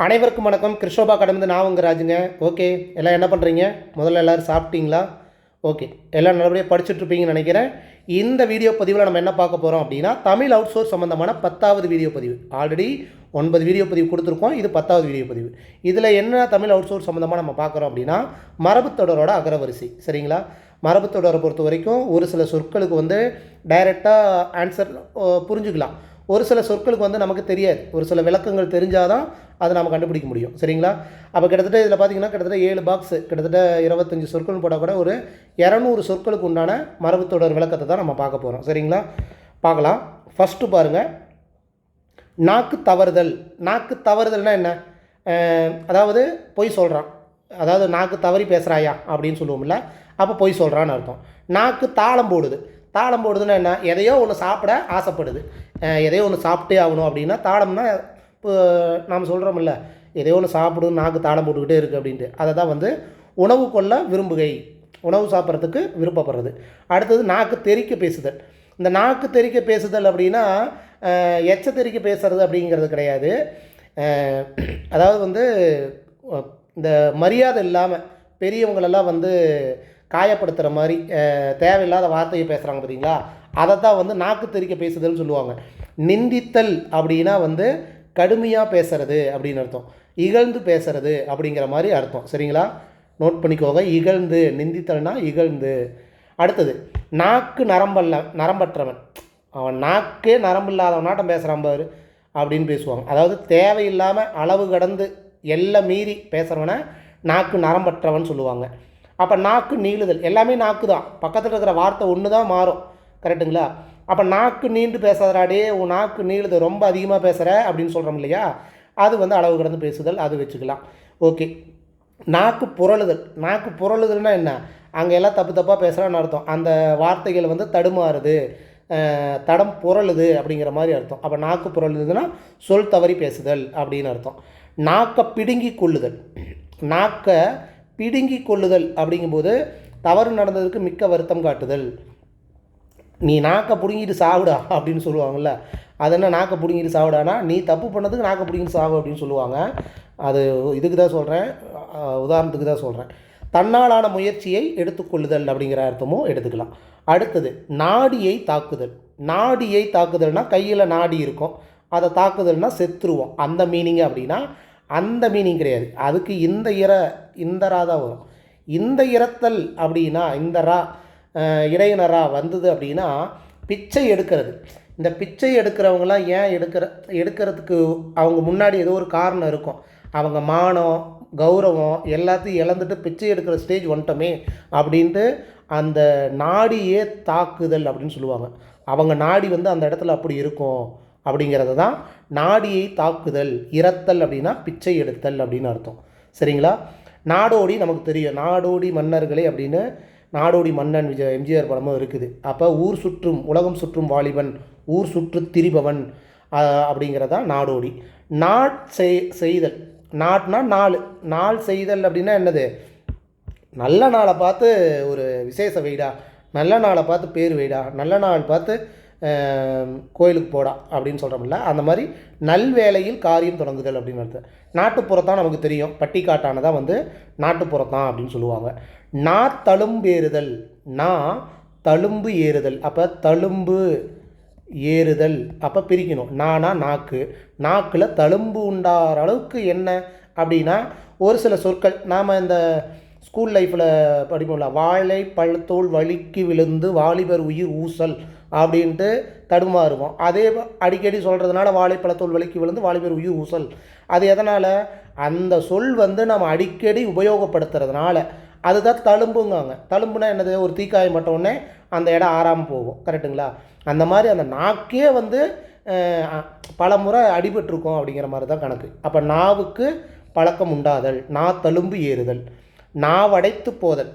அனைவருக்கும் வணக்கம். கிருஷ்ணோபா கடந்து நான் உங்கள் ராஜுங்க. ஓகே, எல்லாம் என்ன பண்ணுறீங்க? முதல்ல எல்லோரும் சாப்பிட்டீங்களா? ஓகே, எல்லாம் நல்லபடியாக படிச்சுட்ருப்பீங்கன்னு நினைக்கிறேன். இந்த வீடியோ பதிவில் நம்ம என்ன பார்க்க போகிறோம் அப்படின்னா, தமிழ் அவுட் சோர்ஸ் சம்மந்தமான 10வது வீடியோ பதிவு. ஆல்ரெடி 9 வீடியோ பதிவு கொடுத்துருக்கோம். இது 10வது வீடியோ பதிவு. இதில் என்ன தமிழ் அவுட் சோர்ஸ் சம்மந்தமாக நம்ம பார்க்குறோம் அப்படின்னா, மரபுத்தொடரோட அகரவரிசை. சரிங்களா? மரபுத்தொடரை பொறுத்த வரைக்கும் ஒரு சில சொற்களுக்கு வந்து டைரெக்டாக ஆன்சர் புரிஞ்சுக்கலாம். ஒரு சில சொற்களுக்கு வந்து நமக்கு தெரியாது. ஒரு சில விளக்கங்கள் தெரிஞ்சால் தான் அதை நம்ம கண்டுபிடிக்க முடியும். சரிங்களா? அப்போ கிட்டத்தட்ட இதில் பார்த்தீங்கன்னா கிட்டத்தட்ட 7 பாக்ஸு, கிட்டத்தட்ட 25 சொற்கள் போட்டால் கூட ஒரு 200 சொற்களுக்கு உண்டான மரபுத்தொடர் விளக்கத்தை தான் நம்ம பார்க்க போகிறோம். சரிங்களா? பார்க்கலாம். ஃபஸ்ட்டு பாருங்கள், நாக்கு தவறுதல். நாக்கு தவறுதல்னால் என்ன? அதாவது பொய் சொல்கிறான். அதாவது நாக்கு தவறி பேசுகிறாயா அப்படின்னு சொல்லுவோம்ல, அப்போ பொய் சொல்கிறான்னு அர்த்தம். நாக்கு தாளம் போடுது. தாளம் போடுதுன்னா என்ன? எதையோ ஒன்று சாப்பிட ஆசைப்படுது. எதையோ ஒன்று சாப்பிட்டே ஆகணும் அப்படின்னா தாளம்னா, இப்போ நாம் சொல்கிறோம்ல, எதையோ ஒன்று சாப்பிடும் நாக்கு தாளம் போட்டுக்கிட்டே இருக்குது அப்படின்ட்டு. அதை தான் வந்து உணவு கொள்ள விரும்புகை, உணவு சாப்பிட்றதுக்கு விருப்பப்படுறது. அடுத்தது நாக்கு தெறிக்க பேசுதல். இந்த நாக்கு தெறிக்க பேசுதல் அப்படின்னா எச்ச தெறிக்க பேசுறது அப்படிங்கிறது கிடையாது. அதாவது வந்து இந்த மரியாதை இல்லாமல் பெரியவங்களெல்லாம் வந்து காயப்படுத்துகிற மாதிரி தேவையில்லாத வார்த்தையை பேசுகிறாங்க பார்த்தீங்களா, அதை தான் வந்து நாக்கு தெறிக்க பேசுதல்னு சொல்லுவாங்க. நிந்தித்தல் அப்படின்னா வந்து கடுமையாக பேசுகிறது அப்படின்னு அர்த்தம். இகழ்ந்து பேசுகிறது அப்படிங்கிற மாதிரி அர்த்தம். சரிங்களா? நோட் பண்ணிக்கோங்க. இகழ்ந்து, நிந்தித்தல்னா இகழ்ந்து. அடுத்தது நாக்கு நரம்பற்றவன். அவன் நாக்கே நரம்பு இல்லாதவனாட்டம் பேசுகிறான் பாரு அப்படின்னு பேசுவாங்க. அதாவது தேவையில்லாமல் அளவு கடந்து எல்லாம் மீறி பேசுகிறவனை நாக்கு நரம்பற்றவன் சொல்லுவாங்க. அப்போ நாக்கு நீளுதல். எல்லாமே நாக்கு தான். பக்கத்தில் இருக்கிற வார்த்தை ஒன்று தான் மாறும். கரெக்டுங்களா? அப்போ நாக்கு நீண்டு பேசாதராடே, உன் நாக்கு நீளுது, ரொம்ப அதிகமாக பேசுகிற அப்படின்னு சொல்கிறோம் இல்லையா, அது வந்து அளவு கடந்து பேசுதல், அது வச்சுக்கலாம். ஓகே. நாக்கு புரளுதல். நாக்கு புரளுதல்னால் என்ன? அங்கே எல்லாம் தப்பு தப்பாக பேசுகிறான்னு அர்த்தம். அந்த வார்த்தைகள் வந்து தடுமாறுது, தடம் புரளுது அப்படிங்கிற மாதிரி அர்த்தம். அப்போ நாக்கு புரளுதுன்னா சொல் தவறி பேசுதல் அப்படின்னு அர்த்தம். நாக்கை பிடுங்கி கொள்ளுதல். நாக்கை பிடுங்கி கொள்ளுதல் அப்படிங்கும்போது தவறு நடந்ததுக்கு மிக்க வருத்தம் காட்டுதல். நீ நாக்கை பிடுங்கிட்டு சாவுடா அப்படின்னு சொல்லுவாங்கள்ல, அது என்ன நாக்கை பிடுங்கிட்டு சாவுடானா, நீ தப்பு பண்ணதுக்கு நாக்கை பிடுங்கிட்டு சாவு அப்படின்னு சொல்லுவாங்க. அது இதுக்கு தான் சொல்கிறேன், உதாரணத்துக்கு தான் சொல்கிறேன். தன்னாலான முயற்சியை எடுத்துக்கொள்ளுதல் அப்படிங்கிற அர்த்தமும் எடுத்துக்கலாம். அடுத்தது நாடியை தாக்குதல். நாடியை தாக்குதல்னால் கையில் நாடி இருக்கும், அதை தாக்குதல்னால் செத்துருவோம். அந்த மீனிங் அப்படின்னா அந்த மீனிங் கிடையாது. அதுக்கு இந்த ரா தான் வரும். இந்த இரத்தல் அப்படின்னா இந்த ரா இடையினரா வந்தது அப்படின்னா பிச்சை எடுக்கிறது. இந்த பிச்சை எடுக்கிறவங்களாம் ஏன் எடுக்கிறதுக்கு அவங்க முன்னாடி ஏதோ ஒரு காரணம் இருக்கும். அவங்க மானம், கௌரவம் எல்லாத்தையும் இழந்துட்டு பிச்சை எடுக்கிற ஸ்டேஜ் வந்துட்டோமே அப்படின்ட்டு அந்த நாடியே தாக்குதல் அப்படின்னு சொல்லுவாங்க. அவங்க நாடி வந்து அந்த இடத்துல அப்படி இருக்கும் அப்படிங்கிறது தான் நாடியை தாக்குதல். இரத்தல் அப்படின்னா பிச்சை எடுத்தல் அப்படின்னு அர்த்தம். சரிங்களா? நாடோடி நமக்கு தெரியும். நாடோடி மன்னர்களே அப்படின்னு நாடோடி மன்னன் எம்ஜிஆர் படமும் இருக்குது. அப்போ ஊர் சுற்றும் உலகம் சுற்றும் வாலிபன், ஊர் சுற்று திரிபவன் அப்படிங்கிறதான் நாடோடி. செய்தல். நாட்னா நாள் செய்தல் அப்படின்னா என்னது? நல்ல நாளை பார்த்து ஒரு விசேஷ வைடா, நல்ல நாளை பார்த்து பேர் வைடா, நல்ல நாள் பார்த்து கோயிலுக்கு போடா அப்படின்னு சொல்கிறோம்ல, அந்த மாதிரி நல்வேளையில் காரியம் தொடங்குதல் அப்படின்னு அர்த்தம். நாட்டுப்புறத்தான் நமக்கு தெரியும். பட்டிக்காட்டானதான் வந்து நாட்டுப்புறத்தான் அப்படின்னு சொல்லுவாங்க. தழும்பேறுதல். தழும்பு ஏறுதல். அப்போ தழும்பு ஏறுதல், அப்போ பிரிக்கணும். நாக்கு, நாக்கில் தழும்பு உண்டாகிற அளவுக்கு என்ன அப்படின்னா, ஒரு சில சொற்கள் நாம் இந்த ஸ்கூல் லைஃப்பில் படிப்போம்ல, வாழை பழத்தோல் வலிக்கு விழுந்து வாலிபர் உயிர் ஊசல் அப்படின்ட்டு தடுமாறுவோம். அதே அடிக்கடி சொல்கிறதுனால வாழைப்பழத்தோல் வலிக்கு விழுந்து வாலிபர் உயிர் ஊசல். அது எதனால்? அந்த சொல் வந்து நம்ம அடிக்கடி உபயோகப்படுத்துறதுனால அதுதான் தழும்புங்காங்க. தழும்புனா என்னது? ஒரு தீக்காயம் பட்டவுடனே அந்த இடம் ஆறாமல் போகும். கரெக்டுங்களா? அந்த மாதிரி அந்த நாக்கே வந்து பல முறை அடிபட்டிருக்கோம் அப்படிங்கிற மாதிரி தான் கணக்கு. அப்போ நாவுக்கு பழக்கம் உண்டாதல், தழும்பு ஏறுதல். நாவடைத்து போதல்.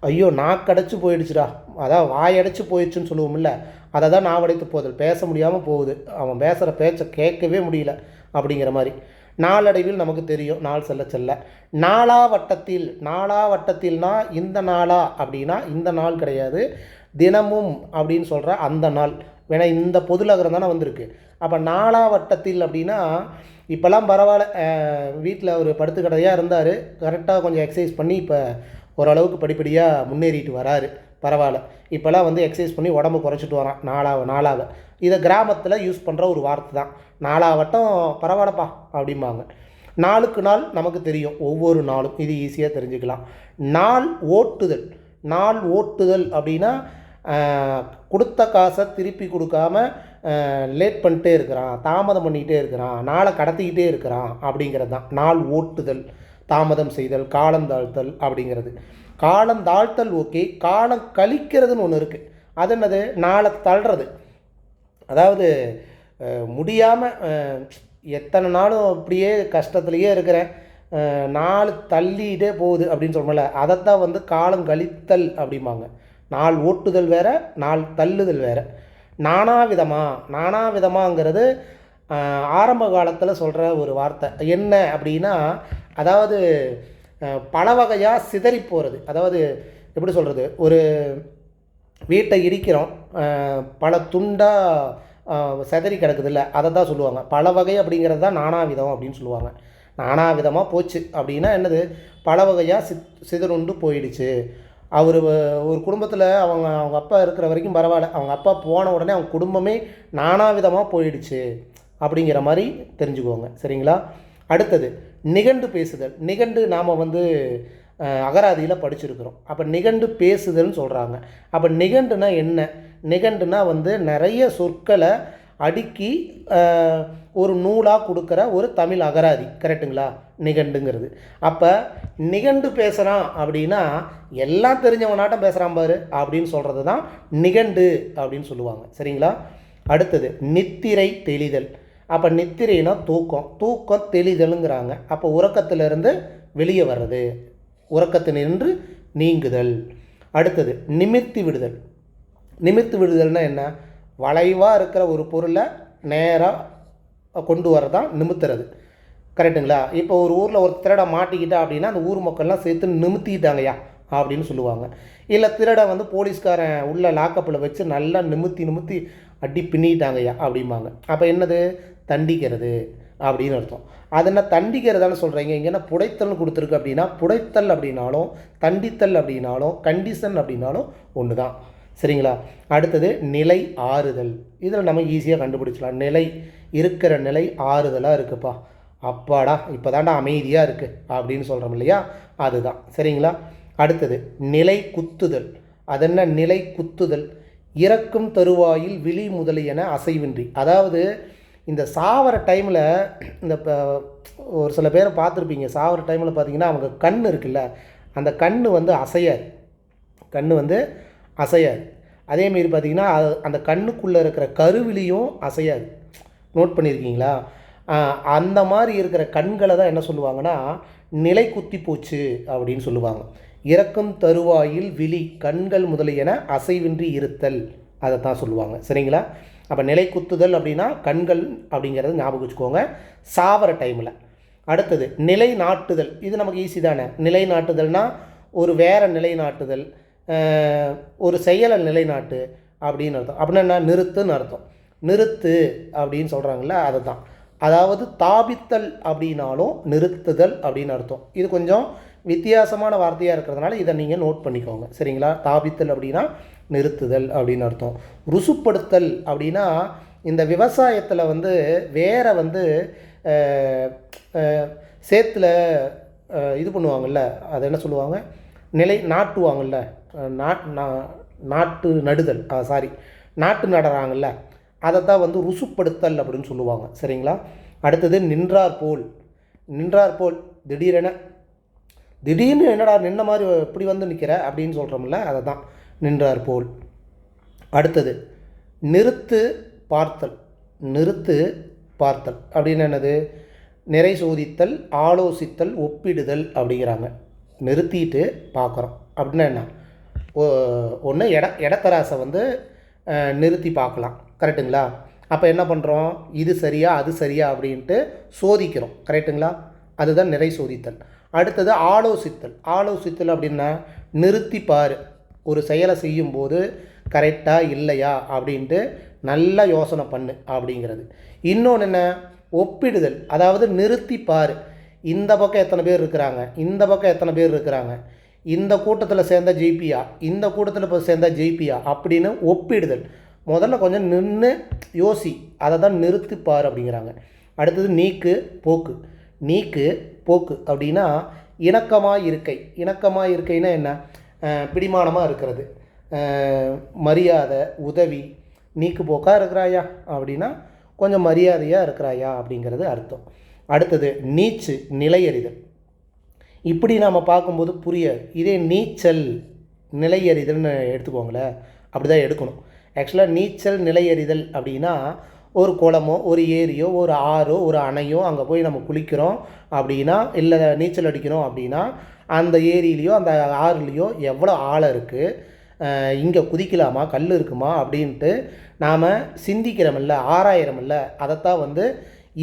ஐயோ நாக்கடைச்சி போயிடுச்சுடா, அதான் வாயடைச்சி போயிடுச்சுன்னு சொல்லுவோம்ல, அதை தான் நாவடைத்து போதல். பேச முடியாமல் போகுது, அவன் பேசுகிற பேச்சை கேட்கவே முடியல அப்படிங்கிற மாதிரி. நாளடைவில் நமக்கு தெரியும், நாள் செல்ல செல்ல. நாளாவட்டத்தில்னா இந்த நாளா அப்படின்னா இந்த நாள் கிடையாது, தினமும் அப்படின்னு சொல்கிற அந்த நாள். வேணா இந்த பொதுலகரம் தானே வந்திருக்கு. அப்போ நாளாவட்டத்தில் அப்படின்னா இப்போல்லாம் பரவாயில்ல, வீட்டில் ஒரு படுத்துக்கடையாக இருந்தார், கரெக்டாக கொஞ்சம் எக்ஸசைஸ் பண்ணி இப்போ ஓரளவுக்கு படிப்படியாக முன்னேறிட்டு வராரு. பரவாயில்ல, இப்போல்லாம் வந்து எக்ஸசைஸ் பண்ணி உடம்பு குறைச்சிட்டு வரான் நாளாக. இதை கிராமத்தில் யூஸ் பண்ணுற ஒரு வார்த்தை தான். நாளாவட்டம் பரவாயில்லப்பா அப்படிம்பாங்க. நாளுக்கு நாள் நமக்கு தெரியும், ஒவ்வொரு நாளும் இது ஈஸியாக தெரிஞ்சுக்கலாம். நாள் ஓட்டுதல். நாள் ஓட்டுதல் அப்படின்னா கொடுத்த காசை திருப்பி கொடுக்காம லேட் பண்ணிட்டே இருக்கிறான், தாமதம் பண்ணிக்கிட்டே இருக்கிறான், நாளை கடத்திக்கிட்டே இருக்கிறான் அப்படிங்கிறது தான் நாள் ஓட்டுதல். தாமதம் செய்தல், காலம் தாழ்த்தல் அப்படிங்கிறது. காலம் தாழ்த்தல் ஓகே. காலம் கழிக்கிறதுன்னு ஒன்று இருக்குது. அது என்னது? நாளை தள்ளுறது. அதாவது முடியாமல் எத்தனை நாளும் அப்படியே கஷ்டத்துலேயே இருக்கிறேன், நாள் தள்ளிகிட்டே போகுது அப்படின்னு சொல்கிறோம்ல, அதைத்தான் வந்து காலம் கழித்தல் அப்படிம்பாங்க. நாள் ஓட்டுதல் வேறு, நாள் தள்ளுதல் வேறு. நானாவிதமாங்கிறது ஆரம்ப காலத்தில் சொல்கிற ஒரு வார்த்தை. என்ன அப்படின்னா, அதாவது பல வகையாக சிதறி போகிறது. அதாவது எப்படி சொல்கிறது, ஒரு வீட்டை இடிக்கிறோம், பல துண்டாக சிதறி கிடக்குதில்ல, அதை தான் சொல்லுவாங்க. பல வகை அப்படிங்கிறது தான் நானாவிதம் அப்படின்னு சொல்லுவாங்க. நானாவிதமாக போச்சு அப்படின்னா என்னது? பல வகையாக சிதறுண்டு போயிடுச்சு. அவர் ஒரு குடும்பத்தில் அவங்க அப்பா இருக்கிற வரைக்கும் பரவாயில்ல, அவங்க அப்பா போன உடனே அவங்க குடும்பமே நானாவிதமாக போயிடுச்சு அப்படிங்கிற மாதிரி தெரிஞ்சுக்குவாங்க. சரிங்களா? அடுத்தது நிகண்டு பேசுதல். நிகண்டு நாம் வந்து அகராதியில் படிச்சிருக்கிறோம். அப்போ நிகண்டு பேசுதல்னு சொல்கிறாங்க. அப்போ நிகண்டுனா என்ன? நிகண்டுனா வந்து நிறைய சொற்களை அடுக்கி ஒரு நூலாக கொடுக்குற ஒரு தமிழ் அகராதி. கரெக்டுங்களா? நிகண்டுங்கிறது. அப்போ நிகண்டு பேசுகிறான் அப்படின்னா எல்லாம் தெரிஞ்சவனாட்டம் பேசுகிறான் பாரு அப்படின்னு சொல்கிறது தான் நிகண்டு அப்படின்னு சொல்லுவாங்க. சரிங்களா? அடுத்தது நித்திரை தெளிதல். அப்போ நித்திரைனா தூக்கம், தூக்கம் தெளிதலுங்கிறாங்க. அப்போ உறக்கத்திலிருந்து வெளியே வர்றது, உறக்கத்தினின்று நீங்குதல். அடுத்தது நிமிர்த்தி விடுதல். நிமிர்த்தி விடுதல்னால் என்ன? வளைவாக இருக்கிற ஒரு பொருளை நேராக கொண்டு வரதான் நிமித்துறது. கரெக்டுங்களா? இப்போ ஒரு ஊரில் ஒரு திருடை மாட்டிக்கிட்டா அப்படின்னா அந்த ஊர் மக்கள்லாம் சேர்த்து நிமித்திக்கிட்டாங்கய்யா அப்படின்னு சொல்லுவாங்க. இல்லை திருடை வந்து போலீஸ்காரன் உள்ள லாக்கப்பில் வச்சு நல்லா நிமித்தி அடி பின்னிட்டாங்கய்யா அப்படிம்பாங்க. அப்போ என்னது? தண்டிக்கிறது அப்படின்னு அர்த்தம். அது என்ன தண்டிக்கிறதான்னு சொல்கிறீங்க? இங்கே என்ன புடைத்தல்னு கொடுத்துருக்கு அப்படின்னா, புடைத்தல் அப்படின்னாலும் தண்டித்தல் அப்படின்னாலும் கண்டிஷன் அப்படின்னாலும் ஒன்று தான். சரிங்களா? அடுத்தது நிலை ஆறுதல். இதில் நம்ம ஈஸியாக கண்டுபிடிச்சலாம். நிலை இருக்கிற நிலை ஆறுதலாக இருக்குப்பா, அப்பாடா இப்போ தாண்டா அமைதியாக இருக்குது அப்படின்னு சொல்கிறோம் இல்லையா, அதுதான். சரிங்களா? அடுத்தது நிலை குத்துதல். அதென்ன நிலை குத்துதல்? இறக்கும் தருவாயில் விழி முதலியன அசைவின்றி. அதாவது இந்த சாவர டைமில் இந்த ஒரு சில பேரை பார்த்துருப்பீங்க, சாவர டைமில் பார்த்தீங்கன்னா அவங்க கண் இருக்குல்ல, அந்த கண் வந்து அசையாது. கண் வந்து அசையாது. அதேமாரி பார்த்திங்கன்னா அந்த கண்ணுக்குள்ளே இருக்கிற கருவிலியும் அசையாது. நோட் பண்ணியிருக்கீங்களா? அந்த மாதிரி இருக்கிற கண்களை தான் என்ன சொல்லுவாங்கன்னா நிலை குத்தி போச்சு அப்படின்னு சொல்லுவாங்க. இறக்கும் தருவாயில் விழி கண்கள் முதலியன அசைவின்றி இருத்தல், அதை தான் சொல்லுவாங்க. சரிங்களா? அப்போ நிலை குத்துதல் அப்படின்னா கண்கள் அப்படிங்கிறது ஞாபகம் வச்சுக்கோங்க சாவர டைமில். அடுத்தது நிலை நாட்டுதல். இது நமக்கு ஈஸி தானே. நிலை நாட்டுதல்னால் ஒரு வேறு நிலை நாட்டுதல், ஒரு செயலை நிலைநாட்டு அப்படின்னு அர்த்தம். அப்படின்னா என்ன? நிறுத்துன்னு அர்த்தம். நிறுத்து அப்படின்னு சொல்கிறாங்கல்ல, அதை தான். அதாவது தாபித்தல் அப்படின்னாலும் நிறுத்துதல் அப்படின்னு அர்த்தம். இது கொஞ்சம் வித்தியாசமான வார்த்தையாக இருக்கிறதுனால இதை நீங்கள் நோட் பண்ணிக்கோங்க. சரிங்களா? தாபித்தல் அப்படின்னா நிறுத்துதல் அப்படின்னு அர்த்தம். ருசுப்படுத்தல் அப்படின்னா இந்த விவசாயத்தில் வந்து வேற வந்து சேத்துல இது பண்ணுவாங்கள்ல, அது என்ன சொல்லுவாங்க? நிலை நாட்டுவாங்கள்ல, நாட்டு நடுதல், நாட்டு நடுறாங்கல்ல, அதை தான் வந்து ருசுப்படுத்தல் அப்படின்னு சொல்லுவாங்க. சரிங்களா? அடுத்தது நின்றார் போல். நின்றார் போல் திடீர்னு என்னடா நின்ன மாதிரி இப்படி வந்து நிற்கிற அப்படின்னு சொல்கிறோம்ல, அதை தான் நின்றார் போல். அடுத்தது நிறுத்து பார்த்தல். நிறுத்து பார்த்தல் அப்படின்னு என்னது? நிறை சோதித்தல், ஆலோசித்தல், ஒப்பிடுதல் அப்படிங்கிறாங்க. நிறுத்திட்டு பார்க்குறோம் அப்படின்னா என்ன? ஒன்று இடத்தராசை வந்து நிறுத்தி பார்க்கலாம். கரெக்டுங்களா? அப்போ என்ன பண்ணுறோம்? இது சரியா அது சரியா அப்படின்ட்டு சோதிக்கிறோம். கரெக்டுங்களா? அதுதான் நிறை சோதித்தல். அடுத்தது ஆலோசித்தல். ஆலோசித்தல் அப்படின்னா நிறுத்தி பாரு, ஒரு செயலை செய்யும்போது கரெக்டாக இல்லையா அப்படின்ட்டு நல்லா யோசனை பண்ணு அப்படிங்கிறது. இன்னொன்று என்ன? ஒப்பிடுதல், அதாவது நிறுத்தி பாரு, இந்த பக்கம் எத்தனை பேர் இருக்கிறாங்க, இந்த பக்கம் எத்தனை பேர் இருக்கிறாங்க, இந்த கூட்டத்தில் சேர்ந்தா ஜெயிப்பியா, இந்த கூட்டத்தில் இப்போ சேர்ந்தா ஜெயிப்பியா அப்படின்னு ஒப்பிடுதல். முதல்ல கொஞ்சம் நின்று யோசி, அதை தான் நிறுத்தி பாரு அப்படிங்கிறாங்க. அடுத்தது நீக்கு போக்கு. நீக்கு போக்கு அப்படின்னா இணக்கமாக இருக்கை. இணக்கமாக இருக்கைன்னா என்ன? பிடிமானமாக இருக்கிறது, மரியாதை, உதவி. நீக்கு போக்காக இருக்கிறாயா அப்படின்னா கொஞ்சம் மரியாதையாக இருக்கிறாயா அப்படிங்கிறது அர்த்தம். அடுத்தது நீச்சு, நிலையறிதல். இப்படி நாம் பார்க்கும்போது புரியாது. இதே நீச்சல் நிலையறிதல்னு எடுத்துக்கோங்களேன், அப்படி தான் எடுக்கணும். ஆக்சுவலாக நீச்சல் நிலையறிதல் அப்படின்னா ஒரு குளமோ ஒரு ஏரியோ ஒரு ஆறோ ஒரு அணையோ அங்கே போய் நம்ம குளிக்கிறோம் அப்படின்னா, இல்லை நீச்சல் அடிக்கிறோம் அப்படின்னா, அந்த ஏரியிலையோ அந்த ஆறுலேயோ எவ்வளோ ஆழம் இருக்குது, இங்கே குதிக்கலாமா, கல் இருக்குமா அப்படின்ட்டு நாம் சிந்திக்கிறோமில்ல, ஆராயிரமில்ல, அதைத்தான் வந்து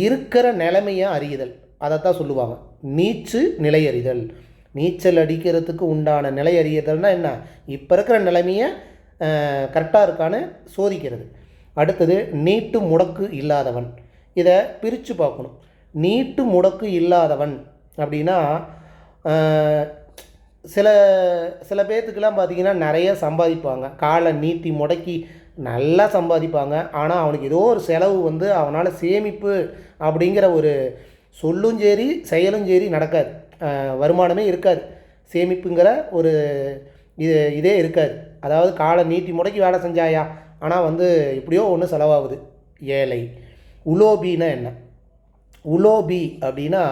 இருக்கிற நிலைமையை அறியுதல், அதைத்தான் சொல்லுவாங்க நீச்சு நிலையறிதல். நீச்சல் அடிக்கிறதுக்கு உண்டான நிலை அறியதல்னால் என்ன? இப்போ இருக்கிற நிலைமையை கரெக்டாக இருக்கான்னு சோதிக்கிறது. அடுத்தது நீட்டு முடக்கு இல்லாதவன். இதை பிரித்து பார்க்கணும். நீட்டு முடக்கு இல்லாதவன் அப்படின்னா சில சில பேர்த்துக்கெல்லாம் பார்த்திங்கன்னா நிறைய சம்பாதிப்பாங்க, காலை நீட்டி முடக்கி நல்லா சம்பாதிப்பாங்க. ஆனால் அவனுக்கு ஏதோ ஒரு செலவு வந்து அவனால் சேமிப்பு அப்படிங்கிற ஒரு சொல்லும் சரி செயலும் சரி நடக்காது, வருமானமே இருக்காது, சேமிப்புங்கிற ஒரு இதே இருக்காது. அதாவது காலை நீட்டி முடக்கி வேலை செஞ்சாயா, ஆனால் வந்து எப்படியோ ஒன்று செலவாகுது. ஏழை. உலோபின்னா என்ன? உலோபி அப்படின்னா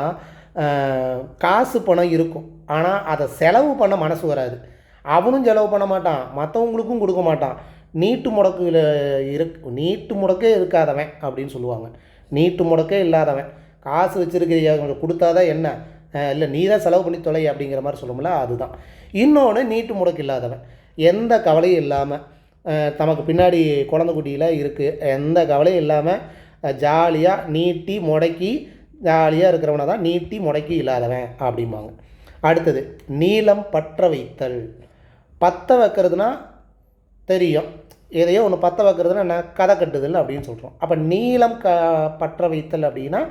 காசு பணம் இருக்கும், ஆனால் அதை செலவு பண்ண மனசு வராது. அவனும் செலவு பண்ண மாட்டான், மற்றவங்களுக்கும் கொடுக்க மாட்டான். நீட்டு முடக்கே இருக்காதவன் அப்படின்னு சொல்லுவாங்க. நீட்டு முடக்கே இல்லாதவன், காசு வச்சுருக்கிறியா கொஞ்சம் கொடுத்தாதான் என்ன, இல்லை நீ தான் செலவு பண்ணி தொலை அப்படிங்கிற மாதிரி சொல்லும்ல, அதுதான். இன்னொன்று நீட்டு முடக்கு இல்லாதவன், எந்த கவலையும் இல்லாமல், தமக்கு பின்னாடி குழந்தை குட்டியில் இருக்குது, எந்த கவலையும் இல்லாமல் ஜாலியாக நீட்டி முடக்கி ஜாலியாக இருக்கிறவனை தான் நீட்டி முடக்கி இல்லாதவன் அப்படிம்பாங்க. அடுத்தது நீளம் பற்ற வைத்தல். பற்ற வைக்கிறதுனா தெரியும், எதையோ ஒன்று பற்ற வைக்கிறதுனா என்ன? கதை கட்டுதல் அப்படின்னு சொல்கிறோம். அப்போ நீளம் பற்ற வைத்தல் அப்படின்னா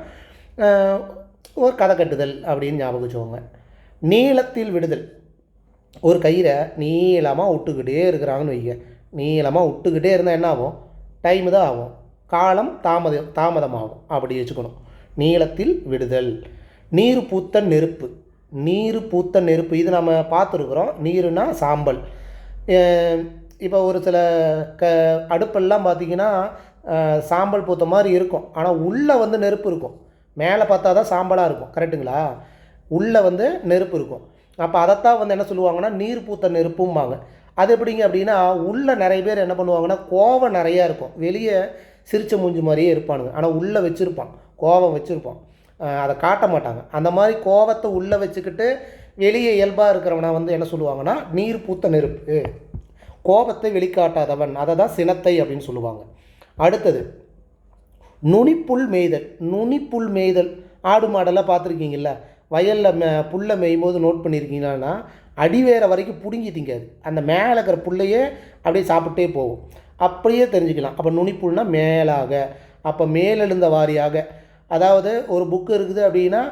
ஒரு கதை கட்டுதல் அப்படின்னு ஞாபகம் வச்சுக்கோங்க. நீளத்தில் விடுதல். ஒரு கயிறை நீளமாக விட்டுக்கிட்டே இருக்கிறாங்கன்னு வைங்க, நீளமாக விட்டுக்கிட்டே இருந்தால் என்ன ஆகும்? டைமு தான் ஆகும், காலம் தாமதமாகும், அப்படி வச்சுக்கணும். நீளத்தில் விடுதல். நீர் பூத்த நெருப்பு. நீர் பூத்த நெருப்பு இது நம்ம பார்த்துருக்குறோம். நீருனா சாம்பல். இப்போ ஒரு சில அடுப்பெல்லாம் பார்த்திங்கன்னா சாம்பல் பூத்த மாதிரி இருக்கும், ஆனால் உள்ளே வந்து நெருப்பு இருக்கும். மேலே பார்த்தா தான் சாம்பலாக இருக்கும், கரெக்டுங்களா? உள்ளே வந்து நெருப்பு இருக்கும். அப்போ அதைத்தான் வந்து என்ன சொல்லுவாங்கன்னா நீர் பூத்த நெருப்பும்பாங்க. அது எப்படிங்க அப்படின்னா, உள்ளே நிறைய பேர் என்ன பண்ணுவாங்கன்னா கோவம் நிறையா இருக்கும், வெளியே சிரிச்ச மூஞ்சி மாதிரியே இருப்பானுங்க, ஆனால் உள்ளே வச்சுருப்பான், கோவம் வச்சுருப்பான், அதை காட்ட மாட்டாங்க. அந்த மாதிரி கோவத்தை உள்ளே வச்சுக்கிட்டு வெளியே இயல்பாக இருக்கிறவனை வந்து என்ன சொல்லுவாங்கன்னா நீர் பூத்த நெருப்பு, கோபத்தை வெளிக்காட்டாதவன், அதை தான் சினத்தை அப்படின்னு சொல்லுவாங்க. அடுத்தது நுனிப்புல் மேய்தல். நுனிப்புல் மேய்தல், ஆடு மாடெல்லாம் பார்த்துருக்கீங்கள, வயலில் புல்லை மேயும்போது நோட் பண்ணியிருக்கீங்கன்னா அடிவேற வரைக்கும் பிடுங்கி திங்காது, அந்த மேலே இருக்கிற புல்லையே அப்படியே சாப்பிட்டே போகும், அப்படியே தெரிஞ்சுக்கலாம். அப்போ நுனிப்புல்னால் மேலாக, அப்போ மேலெழுந்த வாரியாக, அதாவது ஒரு புக்கு இருக்குது அப்படின்னா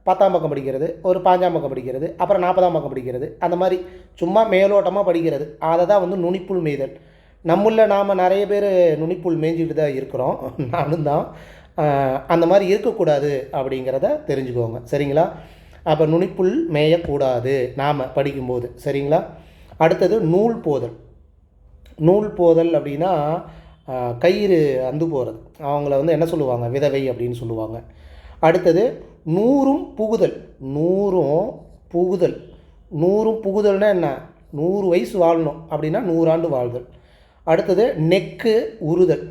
10ஆம் பக்கம் படிக்கிறது, ஒரு 5ஆம் பக்கம் படிக்கிறது, அப்புறம் 40ஆம் பக்கம் படிக்கிறது, அந்த மாதிரி சும்மா மேலோட்டமாக படிக்கிறது, அதை தான் வந்து நுனிப்புல் மேய்தல். நாம் நிறைய பேர் நுனிப்புல் மேய்ஞ்சிக்கிட்டு தான் இருக்கிறோம், நானும் தான். அந்த மாதிரி இருக்கக்கூடாது அப்படிங்கிறத தெரிஞ்சுக்கோங்க, சரிங்களா? அப்போ நுனிப்புல் மேயக்கூடாது நாம் படிக்கும்போது, சரிங்களா? அடுத்தது நூல் போதல். நூல் போதல் அப்படின்னா கயிறு அந்து போகிறது, அவங்கள வந்து என்ன சொல்லுவாங்க? விதவை அப்படின்னு சொல்லுவாங்க. அடுத்தது நூறும் புகுதல். நூறும் புகுதல். நூறும் புகுதல்னால் என்ன? 100 வயசு வாழணும் அப்படின்னா 100 ஆண்டு வாழ்தல். அடுத்தது நெக்கு உறுதல்.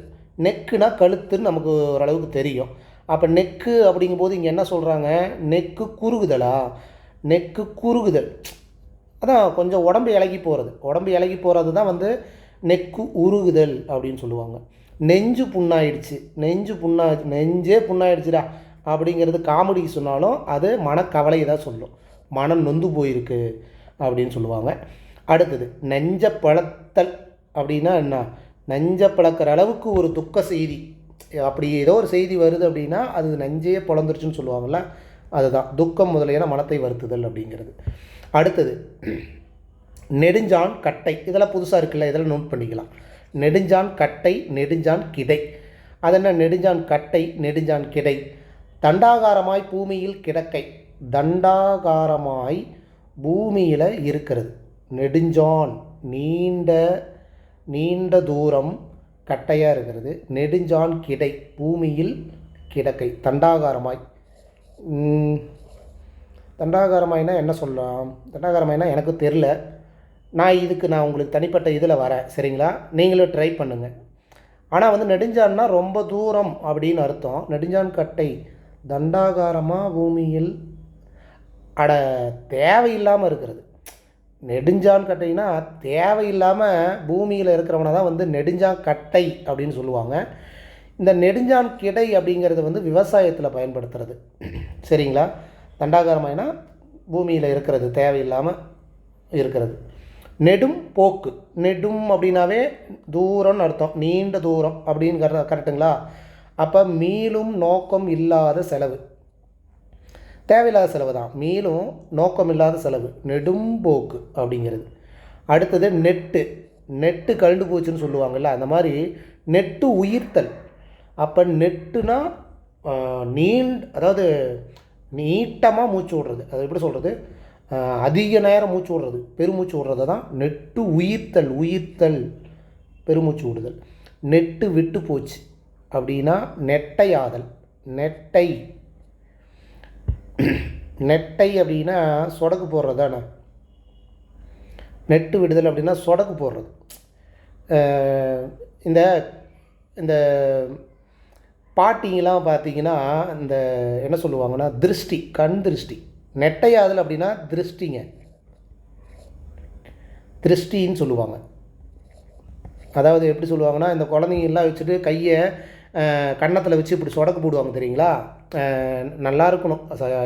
நெக்குனா கழுத்துன்னு நமக்கு ஓரளவுக்கு தெரியும். அப்போ நெக்கு அப்படிங்கும்போது இங்கே என்ன சொல்கிறாங்க? நெக்கு குறுகுதலா? நெக்கு குறுகுதல் அதான் கொஞ்சம் உடம்பு இலகி போகிறது. உடம்பு இலகி போகிறது தான் வந்து நெக்கு உருகுதல் அப்படின்னு சொல்லுவாங்க. நெஞ்சு புண்ணாயிடுச்சு. நெஞ்சே புண்ணாயிடுச்சுடா அப்படிங்கிறது காமெடிக்கு சொன்னாலும் அது மனக்கவலையை தான் சொல்லும், மனம் நொந்து போயிருக்கு அப்படின்னு சொல்லுவாங்க. அடுத்தது நெஞ்ச பழத்தல் அப்படின்னா என்ன? நெஞ்ச பழக்கிற அளவுக்கு ஒரு துக்க செய்தி, அப்படி ஏதோ ஒரு செய்தி வருது அப்படின்னா அது நெஞ்சே பொழந்துருச்சுன்னு சொல்லுவாங்கள்ல, அதுதான் துக்கம் முதலியன மனத்தை வருத்துதல் அப்படிங்கிறது. அடுத்தது நெடுஞ்சான் கட்டை. இதெல்லாம் புதுசாக இருக்குல்ல, இதெல்லாம் நோட் பண்ணிக்கலாம். நெடுஞ்சான் கட்டை, நெடுஞ்சான் கிடை. அது என்ன? நெடுஞ்சான் கட்டை, நெடுஞ்சான் கிடை. தண்டாகாரமாய் பூமியில் கிடக்கை. தண்டாகாரமாய் பூமியில் இருக்கிறது. நெடுஞ்சான் நீண்ட நீண்ட தூரம் கட்டையாக இருக்கிறது. நெடுஞ்சான் கிடை பூமியில் கிடக்கை. தண்டாகாரமாய். தண்டாகாரமாயினா என்ன சொல்லலாம்? தண்டாகாரமாயினா எனக்கு தெரில. நான் உங்களுக்கு தனிப்பட்ட இதில் வரேன், சரிங்களா? நீங்களும் ட்ரை பண்ணுங்கள். ஆனால் வந்து நெடுஞ்சான்னா ரொம்ப தூரம் அப்படின்னு அர்த்தம். நெடுஞ்சான் கட்டை தண்டாகாரமாக பூமியில் அட தேவையில்லாமல் இருக்கிறது. நெடுஞ்சான் கட்டைனா தேவையில்லாமல் பூமியில் இருக்கிறவனை தான் வந்து நெடுஞ்சான் கட்டை அப்படின்னு சொல்லுவாங்க. இந்த நெடுஞ்சான் கிடை அப்படிங்கிறது வந்து விவசாயத்தில் பயன்படுத்துறது, சரிங்களா? தண்டாகாரமாயினா பூமியில் இருக்கிறது, தேவையில்லாமல் இருக்கிறது. நெடும் போக்கு. நெடும் அப்படின்னாவே தூரம்னு அர்த்தம், நீண்ட தூரம் அப்படின்னு கரெக்டுங்களா? அப்போ மீளும் நோக்கம் இல்லாத செலவு, தேவையில்லாத செலவு தான். மீளும் நோக்கம் இல்லாத செலவு, நெடும் போக்கு அப்படிங்கிறது. அடுத்தது நெட்டு. நெட்டு கழண்டு போச்சுன்னு சொல்லுவாங்கள்ல, அந்த மாதிரி நெட்டு உயிர்த்தல். அப்போ நெட்டுனா அதாவது நீட்டமாக மூச்சு விடுறது. அது எப்படி சொல்கிறது? அதிக நேரம் மூச்சு விடுறது, பெருமூச்சு விடுறதை தான் நெட்டு உயிர்த்தல். உயிர்த்தல் பெருமூச்சு விடுதல். நெட்டு விட்டு போச்சு அப்படின்னா நெட்டையாதல். நெட்டை. நெட்டை அப்படின்னா சொடக்கு போடுறது தானே. நெட்டு விடுதல் அப்படின்னா சொடக்கு போடுறது. இந்த இந்த பாட்டிங்கெலாம் பார்த்தீங்கன்னா இந்த என்ன சொல்லுவாங்கன்னா திருஷ்டி, கண் திருஷ்டி. நெட்டையாதல் அப்படின்னா திருஷ்டிங்க, திருஷ்டின்னு சொல்லுவாங்க. அதாவது எப்படி சொல்லுவாங்கன்னா, இந்த குழந்தைங்கெல்லாம் வச்சுட்டு கையை கன்னத்தில் வச்சு இப்படி சொடக்கு போடுவாங்க தெரியுங்களா? நல்லா இருக்கணும்,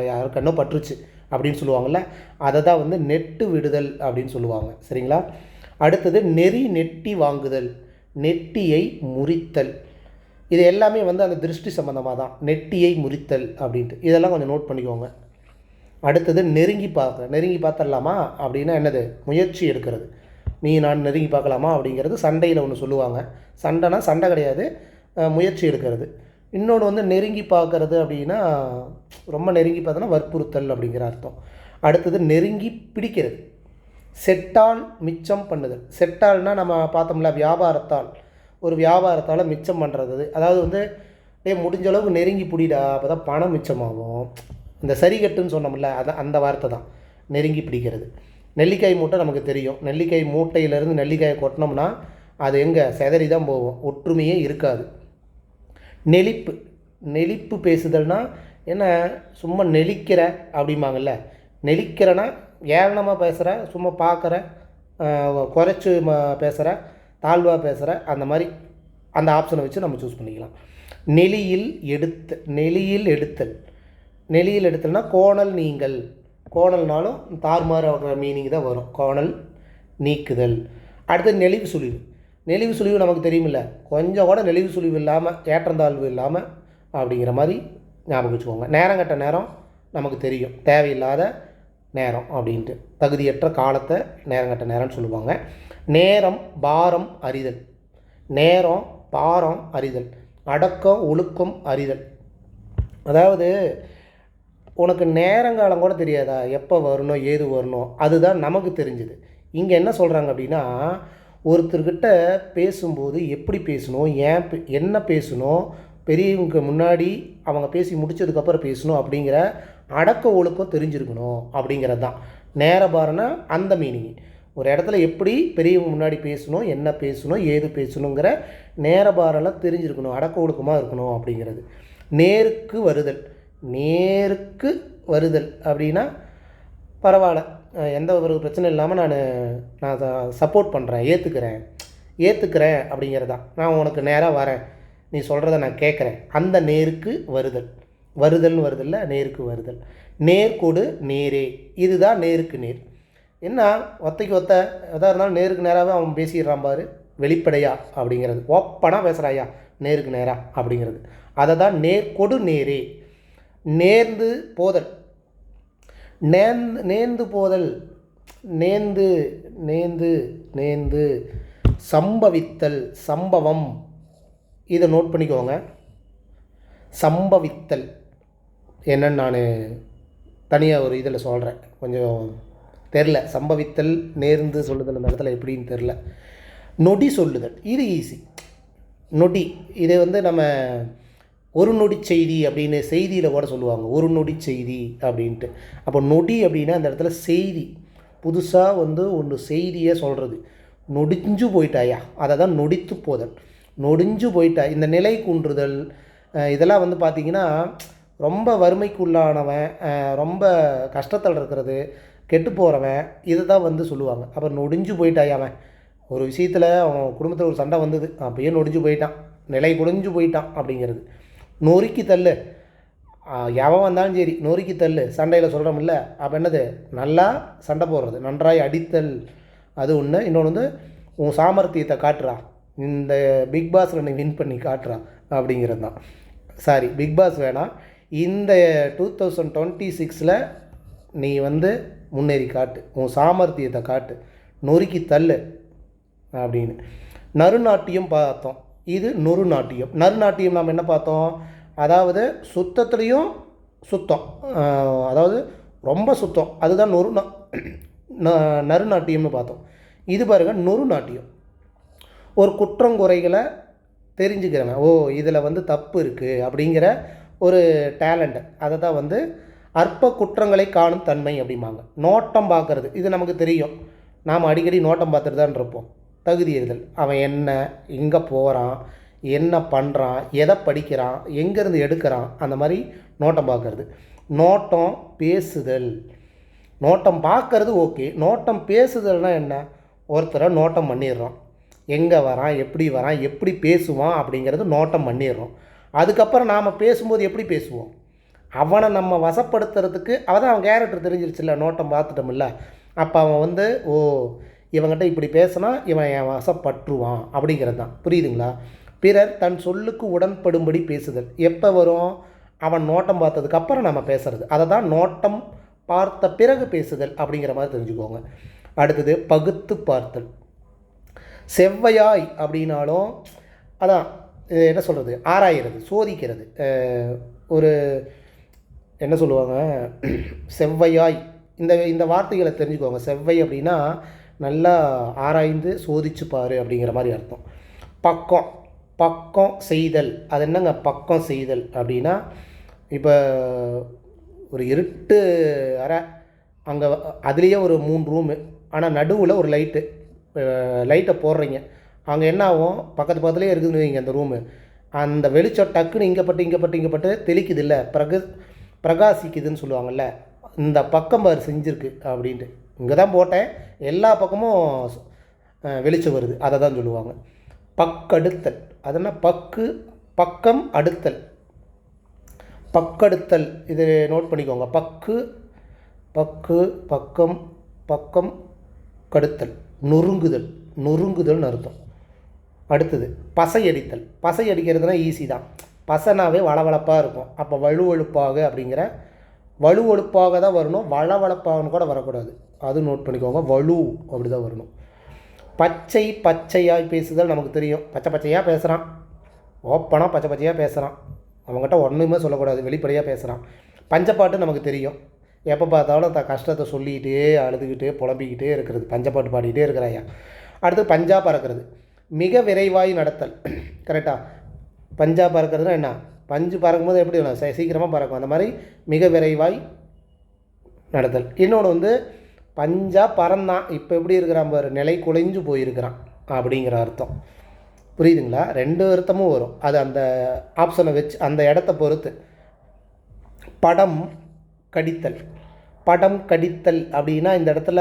யார் கண்ணோ பற்றுச்சு அப்படின்னு சொல்லுவாங்கள்ல, அதை தான் வந்து நெட்டு விடுதல் அப்படின்னு சொல்லுவாங்க, சரிங்களா? அடுத்தது நெறி நெட்டி வாங்குதல், நெட்டியை முறித்தல். இது எல்லாமே வந்து அந்த திருஷ்டி சம்மந்தமாக தான், நெட்டியை முறித்தல் அப்படின்ட்டு. இதெல்லாம் கொஞ்சம் நோட் பண்ணிக்கோங்க. அடுத்தது நெருங்கி பார்க்க. நெருங்கி பார்த்துடலாமா அப்படின்னா என்னது? முயற்சி எடுக்கிறது. நீ நான் நெருங்கி பார்க்கலாமா அப்படிங்கிறது சண்டையில் ஒன்று சொல்லுவாங்க. சண்டைனா சண்டை கிடையாது, முயற்சி எடுக்கிறது. இன்னொன்று வந்து நெருங்கி பார்க்கறது அப்படின்னா ரொம்ப நெருங்கி பார்த்தோன்னா வற்புறுத்தல் அப்படிங்கிற அர்த்தம். அடுத்தது நெருங்கி பிடிக்கிறது. செட்டால் மிச்சம் பண்ணுதல். செட்டால்னால் நம்ம பார்த்தோம்ல வியாபாரத்தால், ஒரு வியாபாரத்தால் மிச்சம் பண்ணுறது. அதாவது வந்து முடிஞ்ச அளவுக்கு நெருங்கி பிடிடா, அப்போ தான் பணம் மிச்சமாகும். இந்த சரிகட்டுன்னு சொன்னோம்ல, அதான் அந்த வார்த்தை தான் நெருங்கி பிடிக்கிறது. நெல்லிக்காய் மூட்டை நமக்கு தெரியும். நெல்லிக்காய் மூட்டையிலேருந்து நெல்லிக்காயை கொட்டினோம்னா அது எங்கே செதறி தான் போகும், ஒற்றுமையே இருக்காது. நெளிப்பு. நெளிப்பு பேசுதல்னா என்ன? சும்மா நெளிக்கிற அப்படிம்பாங்கள்ல. நெளிக்கிறனா ஏளனமாக பேசுகிற, சும்மா பார்க்குற, குறைச்சி பேசுகிற, தாழ்வாக பேசுகிற, அந்த மாதிரி அந்த ஆப்ஷனை வச்சு நம்ம சூஸ் பண்ணிக்கலாம். நெளியில் நெளியில் எடுத்தல். நெளியில் எடுத்தல்னால் கோணல் நீங்கல். கோணல்னாலும் தார்மாற மீனிங் தான் வரும், கோணல் நீக்குதல். அடுத்து நெளிவு சுழிவு. நெளிவு சுழிவு நமக்கு தெரியுமில்ல, கொஞ்சம் கூட நெளிவு சுழிவு இல்லாமல், ஏற்றந்தாழ்வு இல்லாமல் அப்படிங்கிற மாதிரி ஞாபகம் வச்சுக்கோங்க. நேரங்கட்ட நேரம் நமக்கு தெரியும், தேவையில்லாத நேரம் அப்படின்ட்டு. தகுதியற்ற காலத்தை நேரங்கட்ட நேரம்னு சொல்லுவாங்க. நேரம் பாரம் அறிதல். நேரம் பாரம் அறிதல். அடக்கம் ஒழுக்கம் அறிதல். அதாவது உனக்கு நேரங்காலம் கூட தெரியாதா, எப்போ வரணும் ஏது வரணும், அதுதான் நமக்கு தெரிஞ்சுது. இங்கே என்ன சொல்கிறாங்க அப்படின்னா, ஒருத்தர்கிட்ட பேசும்போது எப்படி பேசணும், என்ன பேசணும், பெரியவங்க முன்னாடி அவங்க பேசி முடித்ததுக்கப்புறம் பேசணும் அப்படிங்கிற அடக்க ஒழுக்கம் தெரிஞ்சிருக்கணும் அப்படிங்கிறது தான். நேரபாரனா அந்த மீனிங். ஒரு இடத்துல எப்படி பெரியவங்க முன்னாடி பேசணும், என்ன பேசணும், ஏது பேசணுங்கிற நேரபாரெல்லாம் தெரிஞ்சிருக்கணும், அடக்க ஒழுக்கமாக இருக்கணும் அப்படிங்கிறது. நேருக்கு வருதல். நேருக்கு வருதல் அப்படின்னா பரவாயில்ல, எந்த ஒரு பிரச்சனை இல்லாமல் நான் சப்போர்ட் பண்ணுறேன், ஏற்றுக்கிறேன் அப்படிங்கிறது தான். நான் உனக்கு நேராக வரேன், நீ சொல்கிறத நான் கேட்குறேன், அந்த நேருக்கு வருதல். வருதல்னு வருதல்ல, நேருக்கு வருதல். நேர்கொடு நேரே, இதுதான் நேருக்கு நேர். என்ன ஒத்தைக்கு எதாக இருந்தாலும் நேருக்கு நேராகவே அவன் பேசிடுறான் பாரு, வெளிப்படையா அப்படிங்கிறது. ஓப்பனாக பேசுகிறாயா, நேருக்கு நேராக அப்படிங்கிறது. அதை தான் நேர்கொடு நேரே. நேர்ந்து போதல், நேர்ந்து போதல், நேர்ந்து நேர்ந்து நேர்ந்து சம்பவித்தல், சம்பவம். இதை நோட் பண்ணிக்கோங்க. சம்பவித்தல் என்னன்னு நான் தனியாக ஒரு இதில் சொல்கிறேன், கொஞ்சம் தெரில. சம்பவித்தல் நேர்ந்து சொல்லுதல் அந்த இடத்துல எப்படின்னு தெரில. நொடி சொல்லுதல், இது ஈஸி. நொடி, இதை வந்து நம்ம ஒரு நொடி செய்தி அப்படின்னு செய்தியில் கூட சொல்லுவாங்க, ஒரு நொடி செய்தி அப்படின்ட்டு. அப்போ நொடி அப்படின்னா அந்த இடத்துல செய்தி, புதுசாக வந்து ஒன்று செய்தியை சொல்கிறது. நொடிஞ்சு போயிட்டாயா, அதை தான் நொடித்து போதல். நொடிஞ்சு போயிட்டா, இந்த நிலை குன்றுதல், இதெல்லாம் வந்து பார்த்திங்கன்னா ரொம்ப வறுமைக்கு உள்ளானவன், ரொம்ப கஷ்டத்தில் இருக்கிறது, கெட்டு போகிறவன், இதை தான் வந்து சொல்லுவாங்க. அப்புறம் நொடிஞ்சு போயிட்டாயாவன், ஒரு விஷயத்தில் அவன் குடும்பத்தில் ஒரு சண்டை வந்தது, அப்பயே நொடிஞ்சு போயிட்டான், நிலை குடிஞ்சு போயிட்டான் அப்படிங்கிறது. நொறுக்கி தள்ளு, எவன் வந்தாலும் சரி நொறுக்கி தள்ளு, சண்டையில் சொல்கிறோம்ல. அப்போ என்னது, நல்லா சண்டை போடுறது, நன்றாய் அடித்தல், அது ஒன்று. இன்னொன்று வந்து உன் சாமர்த்தியத்தை காட்டுறா, இந்த பிக் பாஸில் நீ வின் பண்ணி காட்டுறா அப்படிங்கிறது தான். சாரி, பிக் பாஸ் வேணாம், இந்த 2026 நீ வந்து முன்னேறி காட்டு, உன் சாமர்த்தியத்தை காட்டு, நொறுக்கி தள்ளு அப்படின்னு. நறுநாட்டியம் பார்த்தோம், இது நொறுநாட்டியம். நறுநாட்டியம் நாம் என்ன பார்த்தோம், அதாவது சுத்தத்துலேயும் சுத்தம், அதாவது ரொம்ப சுத்தம், அதுதான் நறுநாட்டியம்னு பார்த்தோம். இது பாருங்கள் நொறுநாட்டியம், ஒரு குற்றங்குறைகளை தெரிஞ்சுக்கிறவன், ஓ இதில் வந்து தப்பு இருக்குது அப்படிங்கிற ஒரு டேலண்ட்டு, அதை தான் வந்து அற்ப குற்றங்களை காணும் தன்மை அப்படிம்பாங்க. நோட்டம் பார்க்குறது, இது நமக்கு தெரியும், நாம் அடிக்கடி நோட்டம் பார்த்துட்டு தான் இருப்போம். தகுதி எறிதல், அவன் என்ன, எங்கே போகிறான், என்ன பண்ணுறான், எதை படிக்கிறான், எங்கேருந்து எடுக்கிறான், அந்த மாதிரி நோட்டம் பார்க்குறது. நோட்டம் பேசுதல், நோட்டம் பார்க்குறது ஓகே, நோட்டம் பேசுதல்னால் என்ன, ஒருத்தரை நோட்டம் பண்ணிடுறோம், எங்கே வரான், எப்படி பேசுவான் அப்படிங்கிறது நோட்டம் பண்ணிடுறோம். அதுக்கப்புறம் நாம் பேசும்போது எப்படி பேசுவோம், அவனை நம்ம வசப்படுத்துறதுக்கு அவன் கேரக்டர் தெரிஞ்சிருச்சுல்ல, நோட்டம் பார்த்துட்டோம்ல. அப்போ அவன் வந்து ஓ இவங்கிட்ட இப்படி பேசினா இவன் என் வசப்பற்றுவான் அப்படிங்கிறது தான். புரியுதுங்களா? பிறர் தன் சொல்லுக்கு உடன்படும்படி பேசுதல் எப்போ வரும், அவன் நோட்டம் பார்த்ததுக்கப்புறம் நம்ம பேசுகிறது, அதை தான் நோட்டம் பார்த்த பிறகு பேசுதல் அப்படிங்கிற மாதிரி தெரிஞ்சுக்கோங்க. அடுத்தது பகுத்து பார்த்தல். செவ்வையாய் அப்படின்னாலும் அதான் என்ன சொல்கிறது, ஆராயிறது, சோதிக்கிறது. ஒரு என்ன சொல்லுவாங்க, செவ்வையாய், இந்த வார்த்தைகளை தெரிஞ்சுக்கோங்க. செவ்வை அப்படின்னா நல்லா ஆராய்ந்து சோதிச்சு பாரு அப்படிங்கிற மாதிரி அர்த்தம். பக்கம், பக்கம் செய்தல், அது என்னங்க பக்கம் செய்தல் அப்படின்னா, இப்போ ஒரு இருட்டு அறை, அங்கே அதுலேயே ஒரு 3 ரூமு, ஆனால் நடுவில் ஒரு லைட்டை போடுறீங்க, அங்கே என்ன ஆகும், பக்கத்துலேயே இருக்குதுன்னு வைங்க அந்த ரூமு, அந்த வெளிச்சம் டக்குன்னு இங்கே பட்டு தெளிக்குது இல்லை, பிரகாசிக்குதுன்னு சொல்லுவாங்கள்ல, இந்த பக்கம் பாரு செஞ்சுருக்கு அப்படின்ட்டு. இங்கே தான் போட்டேன், எல்லா பக்கமும் வெளிச்சம் வருது, அதை தான் சொல்லுவாங்க. பக்கடுத்தல், அதனால் பக்கம் அடுத்தல், பக்கடுத்தல், இது நோட் பண்ணிக்கோங்க. பக்கம் கடுத்தல், நொறுங்குதல்னு அர்த்தம். அடுத்தது பசை அடிக்கிறதுனா ஈஸி தான், பசைனாவே வளவளப்பாக இருக்கும், அப்போ வலுவழுப்பாக அப்படிங்கிற, வலுவழுப்பாக தான் வரணும், வளவளப்பாகனு கூட வரக்கூடாது, அது நோட் பண்ணிக்கோங்க. வலு அப்படி தான் வரணும். பச்சையாய் பேசுதல் நமக்கு தெரியும், பச்சையாக பேசுகிறான், ஓப்பனாக பச்சையாக பேசுகிறான், அவங்ககிட்ட ஒன்றுமே சொல்லக்கூடாது, வெளிப்படையாக பேசுகிறான். பஞ்சப்பாட்டு நமக்கு தெரியும், எப்போ பார்த்தாலும் கஷ்டத்தை சொல்லிக்கிட்டே அழுதுகிட்டே புலம்பிக்கிட்டே இருக்கிறது, பஞ்சப்பாட்டு பாடிக்கிட்டே இருக்கிறாயா. அடுத்து பஞ்சா பறக்கிறது, மிக விரைவாய் நடத்தல். கரெக்டாக, பஞ்சா பறக்கிறதுனா என்ன, பஞ்சு பறக்கும்போது எப்படி வேணும், சீக்கிரமாக பறக்கும், அந்த மாதிரி மிக விரைவாய் நடத்தல். இன்னொன்று வந்து பஞ்சா பறந்தான், இப்போ எப்படி இருக்கிறான் பாரு, நிலை குலைஞ்சு போயிருக்கிறான் அப்படிங்கிற அர்த்தம். புரியுதுங்களா? 2 அர்த்தமும் வரும், அது அந்த ஆப்ஷனை வச்சு அந்த இடத்த பொறுத்து. படம் கடித்தல் அப்படின்னா இந்த இடத்துல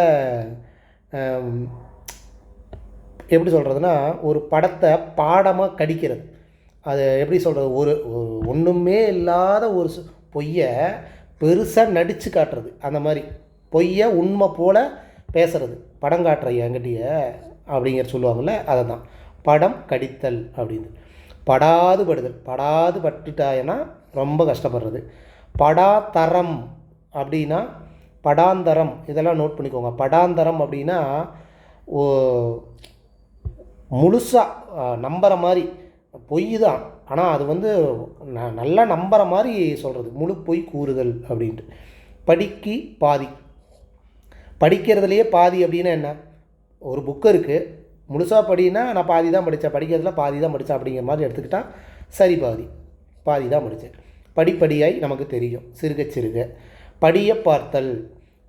எப்படி சொல்கிறதுனா, ஒரு படத்தை பாடமாக கடிக்கிறது. அது எப்படி சொல்கிறது, ஒரு ஒன்றுமே இல்லாத ஒரு பொய்யை பெருசாக நடித்து காட்டுறது, அந்த மாதிரி பொய்யை உண்மை போல் பேசுகிறது, படம் காட்டுற என்கிட்டய அப்படிங்கிற சொல்லுவாங்கள்ல, அதை தான் படம் கடித்தல் அப்படின்னு. படாது படுதல், படாது பட்டுட்டாயன்னா ரொம்ப கஷ்டப்படுறது. படாதரம் அப்படின்னா படாந்தரம், இதெல்லாம் நோட் பண்ணிக்கோங்க. படாந்தரம் அப்படின்னா முழுசாக நம்புற மாதிரி, பொய் தான் ஆனால் அது வந்து நல்லா நம்புற மாதிரி சொல்கிறது, முழு பொய் கூறுதல் அப்படின்ட்டு. படிக்கி பாதி, படிக்கிறதுலையே பாதி அப்படின்னா என்ன? ஒரு புக்கு இருக்குது, முழுசாக படின்னா நான் பாதி தான் படித்தேன், படிக்கிறதுல பாதி தான் படித்தேன் அப்படிங்கிற மாதிரி எடுத்துக்கிட்டால் சரி, பாதி பாதி தான் படித்தேன். படிப்படியாய் நமக்கு தெரியும், சிறுக சிறுக. படிய பார்த்தல்,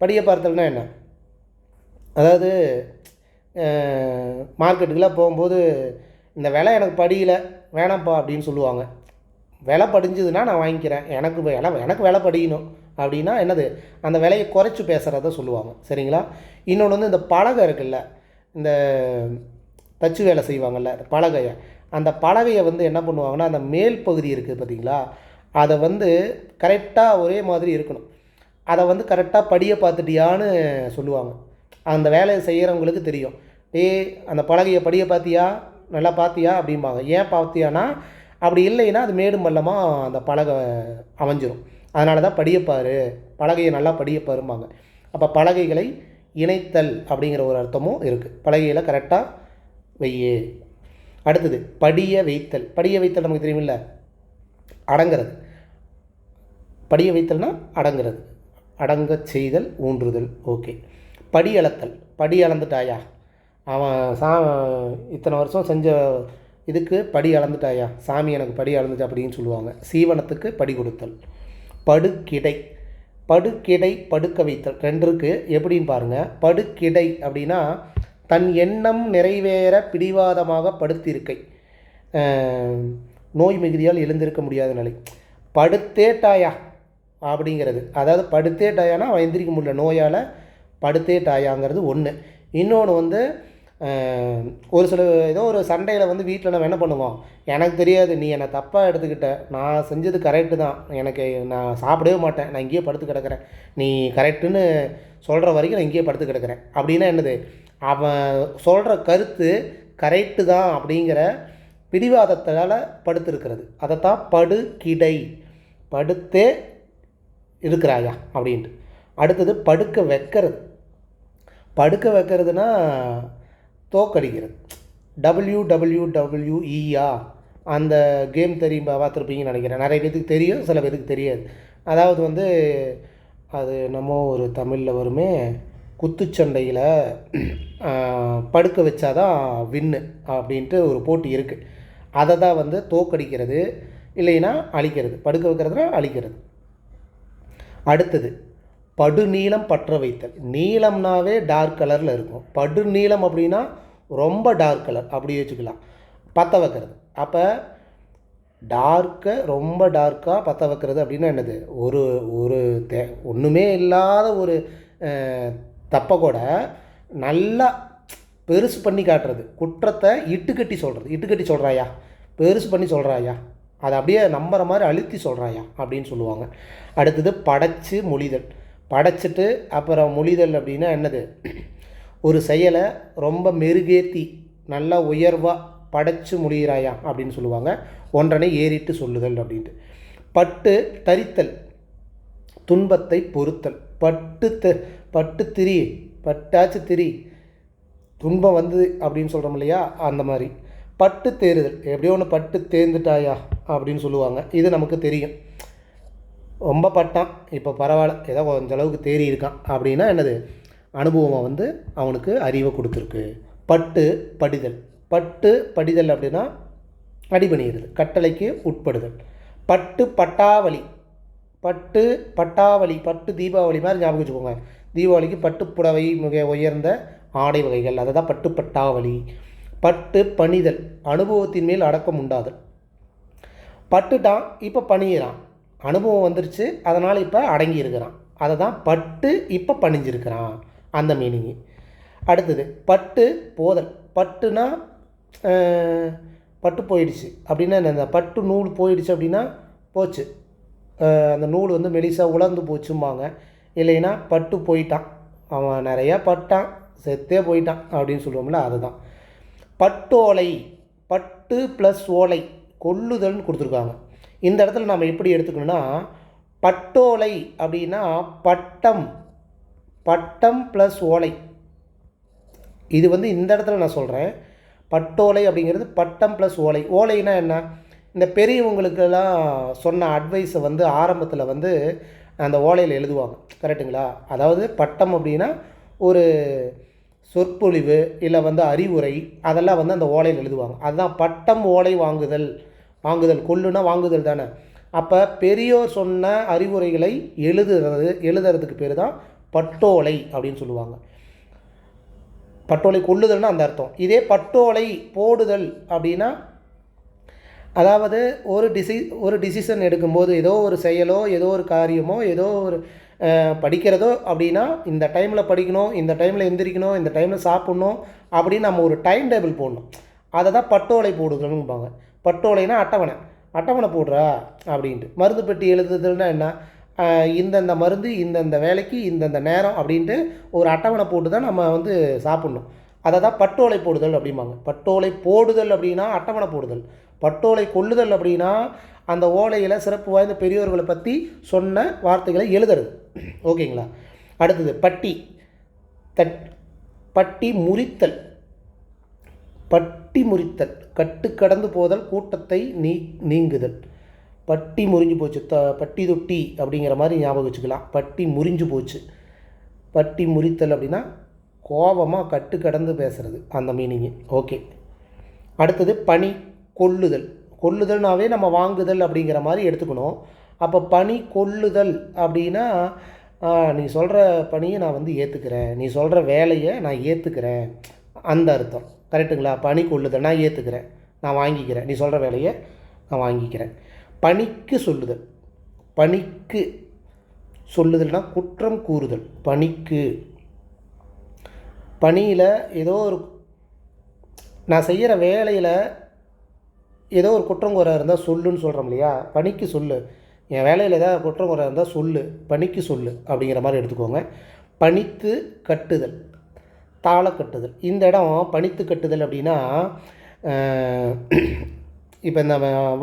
படிய பார்த்தல்னால் என்ன? அதாவது மார்க்கெட்டுக்கெலாம் போகும்போது இந்த விலை எனக்கு படியல வேணாம்ப்பா அப்படின்னு சொல்லுவாங்க. விலை படிஞ்சதுன்னா நான் வாங்கிக்கிறேன், எனக்கு விலை படிக்கணும் அப்படின்னா என்னது, அந்த விலையை குறைச்சி பேசுகிறத சொல்லுவாங்க. சரிங்களா? இன்னொன்று வந்து இந்த பலகை இருக்குல்ல, இந்த தச்சு வேலை செய்வாங்கள்ல பலகையை, அந்த பலகையை வந்து என்ன பண்ணுவாங்கன்னா, அந்த மேல் பகுதி இருக்குது பார்த்திங்களா, அதை வந்து கரெக்டாக ஒரே மாதிரி இருக்கணும். அதை வந்து கரெக்டாக படிய பார்த்துட்டியான்னு சொல்லுவாங்க. அந்த வேலையை செய்கிறவங்களுக்கு தெரியும். அந்த பலகையை படிய பார்த்தியா, நல்லா பார்த்தியா அப்படிம்பாங்க. ஏன் பார்த்தியானா, அப்படி இல்லைன்னா அது மேடும் பள்ளமாக அந்த பலகை அமைஞ்சிரும். அதனால தான் படியப்பாரு, பலகையை நல்லா படியப்பாரும்பாங்க. அப்போ பலகைகளை இணைத்தல் அப்படிங்கிற ஒரு அர்த்தமும் இருக்குது. பலகையில் கரெக்டாக வையே. அடுத்தது படிய வைத்தல். படிய வைத்தல் நமக்கு தெரியுமில்ல, அடங்கிறது. படிய வைத்தல்னா அடங்கிறது, அடங்க செய்தல், ஊன்றுதல். ஓகே. படி அளத்தல், படி அளந்துட்டாயா, அவன் இத்தனை வருஷம் செஞ்ச இதுக்கு படி அளந்துட்டாயா, சாமி எனக்கு படி அளந்துச்சு அப்படின்னு சொல்லுவாங்க. சீவனத்துக்கு படி கொடுத்தல். படுக்கிடை, படுக்கிடை படுக்க வைத்தல், ரெண்டு இருக்குது. எப்படின்னு பாருங்கள். படுக்கிடை அப்படின்னா தன் எண்ணம் நிறைவேற பிடிவாதமாக படுத்திருக்கை, நோய் மிகுதியால் எழுந்திருக்க முடியாத நிலை. படுத்தேட்டாயா அப்படிங்கிறது, அதாவது படுத்தேட்டாயானா அவன் எந்திரிக்க முடியல நோயால், படுத்தேட்டாயாங்கிறது ஒன்று. இன்னொன்று வந்து ஒரு சில ஏதோ ஒரு சண்டையில் வந்து வீட்டில் நம்ம என்ன பண்ணுவோம், எனக்கு தெரியாது, நீ என்னை தப்பாக எடுத்துக்கிட்ட, நான் செஞ்சது கரெக்டு தான், நான் சாப்பிடவே மாட்டேன், நான் இங்கேயே படுத்து கிடக்கிறேன், நீ கரெக்டுன்னு சொல்கிற வரைக்கும் நான் இங்கேயே படுத்து கிடக்கிறேன் அப்படின்னா என்னது, அவன் சொல்கிற கருத்து கரெக்டு தான் அப்படிங்கிற பிடிவாதத்தால் படுத்திருக்கிறது. அதைத்தான் படுக்கிடை, படுத்தே இருக்கிறாயா அப்படின்ட்டு. அடுத்தது படுக்க வைக்கிறது. படுக்க வைக்கிறதுனா தோக்கடிக்கிறது. WWWEயா அந்த கேம் தெரியும், பார்த்துருப்பீங்கன்னு நினைக்கிறேன். நிறைய பேருக்கு தெரியும், சில பேருக்கு தெரியாது. அதாவது வந்து அது நம்ம ஒரு தமிழில் வருமே, குத்துச்சண்டையில் படுக்க வச்சாதான் வின்னு அப்படின்ட்டு ஒரு போட்டி இருக்குது. அதை தான் வந்து தோக்கடிக்கிறது, இல்லைன்னா அழிக்கிறது. படுக்க வைக்கிறதுனா அழிக்கிறது. அடுத்தது படுநீளம் பற்ற வைத்தல். நீளம்னாவே டார்க் கலரில் இருக்கும், படுநீளம் அப்படின்னா ரொம்ப டார்க் கலர் அப்படி வச்சுக்கலாம். பற்ற வைக்கிறது, அப்போ டார்க்கை ரொம்ப டார்க்காக பற்ற வைக்கிறது அப்படின்னா என்னது, ஒரு ஒரு ஒன்றுமே இல்லாத ஒரு தப்பை கூட நல்லா பெருசு பண்ணி காட்டுறது, குற்றத்தை இட்டுக்கட்டி சொல்கிறது. இட்டுக்கட்டி சொல்கிறாயா, பெருசு பண்ணி சொல்கிறாயா, அதை அப்படியே நம்புற மாதிரி அழுத்தி சொல்கிறாயா அப்படின்னு சொல்லுவாங்க. அடுத்தது படைச்சு மொழிதல். படைச்சிட்டு அப்புறம் மொழிதல் அப்படின்னா என்னது, ஒரு செயலை ரொம்ப மெருகேற்றி நல்லா உயர்வாக படைச்சு மொழிகிறாயா அப்படின்னு சொல்லுவாங்க. ஒன்றனை ஏறிட்டு சொல்லுதல் அப்படின்ட்டு. பட்டு தரித்தல், துன்பத்தை பொறுத்தல். பட்டு திரி, பட்டாச்சு திரி, துன்பம் வந்து அப்படின்னு சொல்கிறோம் இல்லையா, அந்த மாதிரி. பட்டு தேறுதல், எப்படியோ ஒன்று பட்டு தேர்ந்துட்டாயா அப்படின்னு சொல்லுவாங்க. இது நமக்கு தெரியும், ரொம்ப பட்டான், இப்போ பரவாயில்ல, ஏதோ கொஞ்சம் அளவுக்கு தேறி இருக்கான் அப்படின்னா என்னது, அனுபவம் வந்து அவனுக்கு அறிவை கொடுத்துருக்கு. பட்டு படிதல். பட்டு படிதல் அப்படின்னா அடிபணிகிறது, கட்டளைக்கு உட்படுதல். பட்டு பட்டாவளி. பட்டு பட்டாவளி, பட்டு தீபாவளி மாதிரி ஞாபகம் வச்சுக்கோங்க. தீபாவளிக்கு பட்டு புடவை மிக உயர்ந்த ஆடை வகைகள், அதை தான் பட்டு பட்டாவளி. பட்டு பணிதல், அனுபவத்தின் மேல் அடக்கம் உண்டாதல். பட்டுட்டான், இப்போ பணியிறான், அனுபவம் வந்துருச்சு, அதனால் இப்போ அடங்கி இருக்கிறான், அதை தான் பட்டு இப்போ பணிஞ்சிருக்கிறான், அந்த மீனிங்கு. அடுத்தது பட்டு போதல். பட்டுனா பட்டு போயிடுச்சு அப்படின்னா அந்த பட்டு நூல் போயிடுச்சு அப்படின்னா போச்சு, அந்த நூல் வந்து மெலிசாக உலர்ந்து போச்சும்பாங்க. இல்லைன்னா பட்டு போயிட்டான், அவன் நிறையா பட்டான், செத்தே போயிட்டான் அப்படின்னு சொல்லுவோம்ல, அதுதான். பட்டோலை. பட்டு ப்ளஸ் ஓலை, கொள்ளுதல்னு கொடுத்துருக்காங்க. இந்த இடத்துல நம்ம எப்படி எடுத்துக்கணும்னா, பட்டோலை அப்படின்னா பட்டம், பட்டம் ப்ளஸ் ஓலை. இது வந்து இந்த இடத்துல நான் சொல்கிறேன். பட்டோலை அப்படிங்கிறது பட்டம் ப்ளஸ் ஓலை. ஓலைனா என்ன? இந்த பெரியவங்களுக்கெல்லாம் சொன்ன அட்வைஸை வந்து ஆரம்பத்தில் வந்து அந்த ஓலையில் எழுதுவாங்க. கரெக்டுங்களா? அதாவது பட்டம் அப்படின்னா ஒரு சொற்பொழிவு இல்லை வந்து அறிவுரை, அதெல்லாம் வந்து அந்த ஓலையில் எழுதுவாங்க. அதுதான் பட்டம் ஓலை வாங்குதல். வாங்குதல் கொள்ளுனா வாங்குதல் தானே. அப்போ பெரியோர் சொன்ன அறிவுரைகளை எழுதுறதுக்கு பேர் தான் பட்டோலை அப்படின்னு சொல்லுவாங்க. பட்டோலை கொள்ளுதல்னா அந்த அர்த்தம். இதே பட்டோலை போடுதல் அப்படின்னா, அதாவது ஒரு டிசிஷன் எடுக்கும்போது ஏதோ ஒரு செயலோ ஏதோ ஒரு காரியமோ ஏதோ ஒரு படிக்கிறதோ அப்படின்னா, இந்த டைமில் படிக்கணும், இந்த டைமில் எந்திரிக்கணும், இந்த டைமில் சாப்பிட்ணும் அப்படின்னு நம்ம ஒரு டைம் டேபிள் போடணும். அதை தான் பட்டோலை போடுதல்னுபாங்க. பட்டோலைனா அட்டவணை போடுறா அப்படின்ட்டு. மருந்து பெட்டி எழுதுதல்னா என்ன? இந்தந்த மருந்து இந்தந்த வேலைக்கு இந்தந்த நேரம் அப்படின்ட்டு ஒரு அட்டவணை போட்டு தான் நம்ம வந்து சாப்பிட்ணும். அதை தான் பட்டோலை போடுதல் அப்படிம்பாங்க. பட்டோலை போடுதல் அப்படின்னா அட்டவணை போடுதல். பட்டோலை கொள்ளுதல் அப்படின்னா அந்த ஓலையில் சிறப்பு வாய்ந்த பெரியோர்களை பற்றி சொன்ன வார்த்தைகளை எழுதுறது. ஓகேங்களா? அடுத்தது பட்டி. பட்டி முறித்தல். பட்டி முறித்தல் கட்டு கடந்து போதல், கூட்டத்தை நீங்குதல். பட்டி முறிஞ்சு போச்சு, பட்டி தொட்டி அப்படிங்கிற மாதிரி ஞாபகம் வச்சுக்கலாம். பட்டி முறிஞ்சு போச்சு. பட்டி முறித்தல் அப்படின்னா கோபமாக கட்டு கடந்து பேசுகிறது, அந்த மீனிங்கு. ஓகே. அடுத்தது பணி கொள்ளுதல். கொள்ளுதல்னாவே நம்ம வாங்குதல் அப்படிங்கிற மாதிரி எடுத்துக்கணும். அப்போ பணி கொள்ளுதல் அப்படின்னா, நீ சொல்கிற பணியை நான் வந்து ஏற்றுக்கிறேன், நீ சொல்கிற வேலையை நான் ஏற்றுக்கிறேன், அந்த அர்த்தம். கரெக்டுங்களா? பணி கொள்ளுதல், நான் ஏற்றுக்கிறேன், நான் வாங்கிக்கிறேன், நீ சொல்கிற வேலையை நான் வாங்கிக்கிறேன். பணிக்கு சொல்லுதல். பணிக்கு சொல்லுதல்னா குற்றம் கூறுதல். பணிக்கு பணியில் ஏதோ ஒரு நான் செய்கிற வேலையில் ஏதோ ஒரு குற்றம் குறை இருந்தால் சொல்லுன்னு சொல்கிறோம் இல்லையா? பணிக்கு சொல்லு, என் வேலையில் ஏதாவது குற்றம் குறை இருந்தால் சொல்லு, பணிக்கு சொல்லு அப்படிங்கிற மாதிரி எடுத்துக்கோங்க. பணித்து கட்டுதல், தாள கட்டுதல். இந்த இடம் பணித்து கட்டுதல் அப்படின்னா, இப்போ இந்த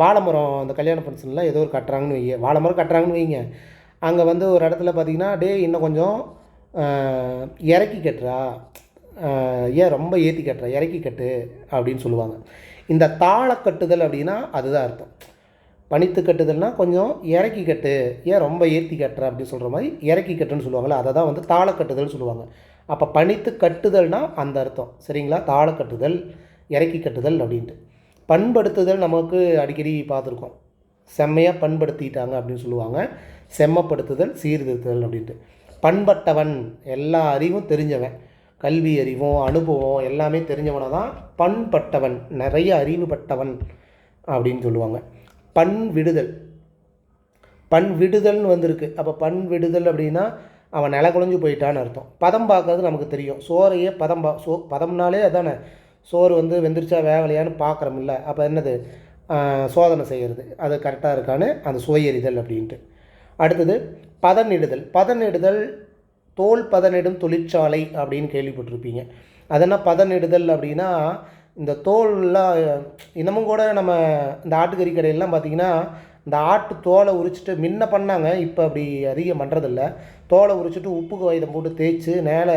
வாழை மரம் அந்த கல்யாண ஃபங்க்ஷனில் ஏதோ ஒரு கட்டுறாங்கன்னு வைங்க, வாழை மரம் கட்டுறாங்கன்னு வைங்க. அங்கே வந்து ஒரு இடத்துல பார்த்திங்கன்னா, இன்னும் கொஞ்சம் இறக்கி கட்டுறா, ஏன் ரொம்ப ஏற்றி கட்டுறா, இறக்கி கட்டு அப்படின்னு சொல்லுவாங்க. இந்த தாள கட்டுதல் அப்படின்னா அதுதான் அர்த்தம். பணித்து கட்டுதல்னால் கொஞ்சம் இறக்கி கட்டு, ஏன் ரொம்ப ஏற்றி கட்டுற அப்படின்னு சொல்கிற மாதிரி இறக்கி கட்டுன்னு சொல்லுவாங்களே, அதை தான் வந்து தாள கட்டுதல்னு சொல்லுவாங்க. அப்போ பணித்து கட்டுதல்னால் அந்த அர்த்தம். சரிங்களா? தாள கட்டுதல், இறக்கி கட்டுதல் அப்படின்ட்டு. பண்படுத்துதல் நமக்கு அடிக்கடி பார்த்துருக்கோம். செம்மையாக பண்படுத்திட்டாங்க அப்படின்னு சொல்லுவாங்க. செம்மப்படுத்துதல், சீர்திருத்துதல் அப்படின்ட்டு. பண்பட்டவன், எல்லா அறிவும் தெரிஞ்சவன், கல்வி அறிவும் அனுபவம் எல்லாமே தெரிஞ்சவனை தான் பண்பட்டவன், நிறைய அறிவு பட்டவன் அப்படின்னு சொல்லுவாங்க. பண் விடுதல். பண் விடுதல்னு வந்திருக்கு. அப்போ பண் விடுதல் அப்படின்னா அவன் நில குலைஞ்சு போயிட்டான்னு அர்த்தம். பதம் பார்க்கறது நமக்கு தெரியும். சோறையே பதம்னாலே அதானே, சோறு வந்து வெந்திரிச்சா வேகலையான்னு பார்க்குறோமில்ல. அப்போ என்னது? சோதனை செய்கிறது, அது கரெக்டாக இருக்கான்னு அந்த சுவையறிதல் அப்படின்ட்டு. அடுத்தது பதனிடுதல். பதனிடுதல் தோல் பதனிடும் தொழிற்சாலை அப்படின்னு கேள்விப்பட்டிருப்பீங்க. அதெல்லாம் பதனிடுதல் அப்படின்னா, இந்த தோல்லாம் இன்னமும் கூட நம்ம இந்த ஆட்டுக்கறி கடையெல்லாம் பார்த்திங்கன்னா, இந்த ஆட்டு தோலை உரிச்சிட்டு முன்ன பண்ணாங்க, இப்போ அப்படி அதிகம் பண்ணுறதில்ல. தோலை உரிச்சிட்டு உப்பு காகிதம் போட்டு தேய்ச்சி மேலே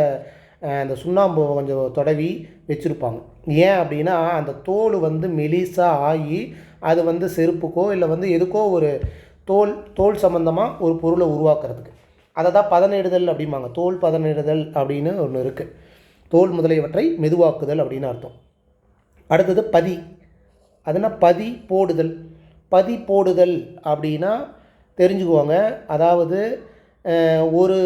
இந்த சுண்ணாம்பு கொஞ்சம் தடவி வச்சுருப்பாங்க. ஏன் அப்படின்னா, அந்த தோல் வந்து மெலிசாக ஆகி அது வந்து செருப்புக்கோ இல்லை வந்து எதுக்கோ ஒரு தோல் சம்மந்தமாக ஒரு பொருளை உருவாக்குறதுக்கு. அதை தான் பதனிடுதல் அப்படிம்பாங்க. தோல் பதனிடுதல் அப்படின்னு ஒன்று இருக்குது. தோல் முதலியவற்றை மெதுவாக்குதல் அப்படின்னு அர்த்தம். அடுத்தது பதி. அதுனா பதி போடுதல். பதி போடுதல் அப்படின்னா தெரிஞ்சுக்குவாங்க. அதாவது ஒரு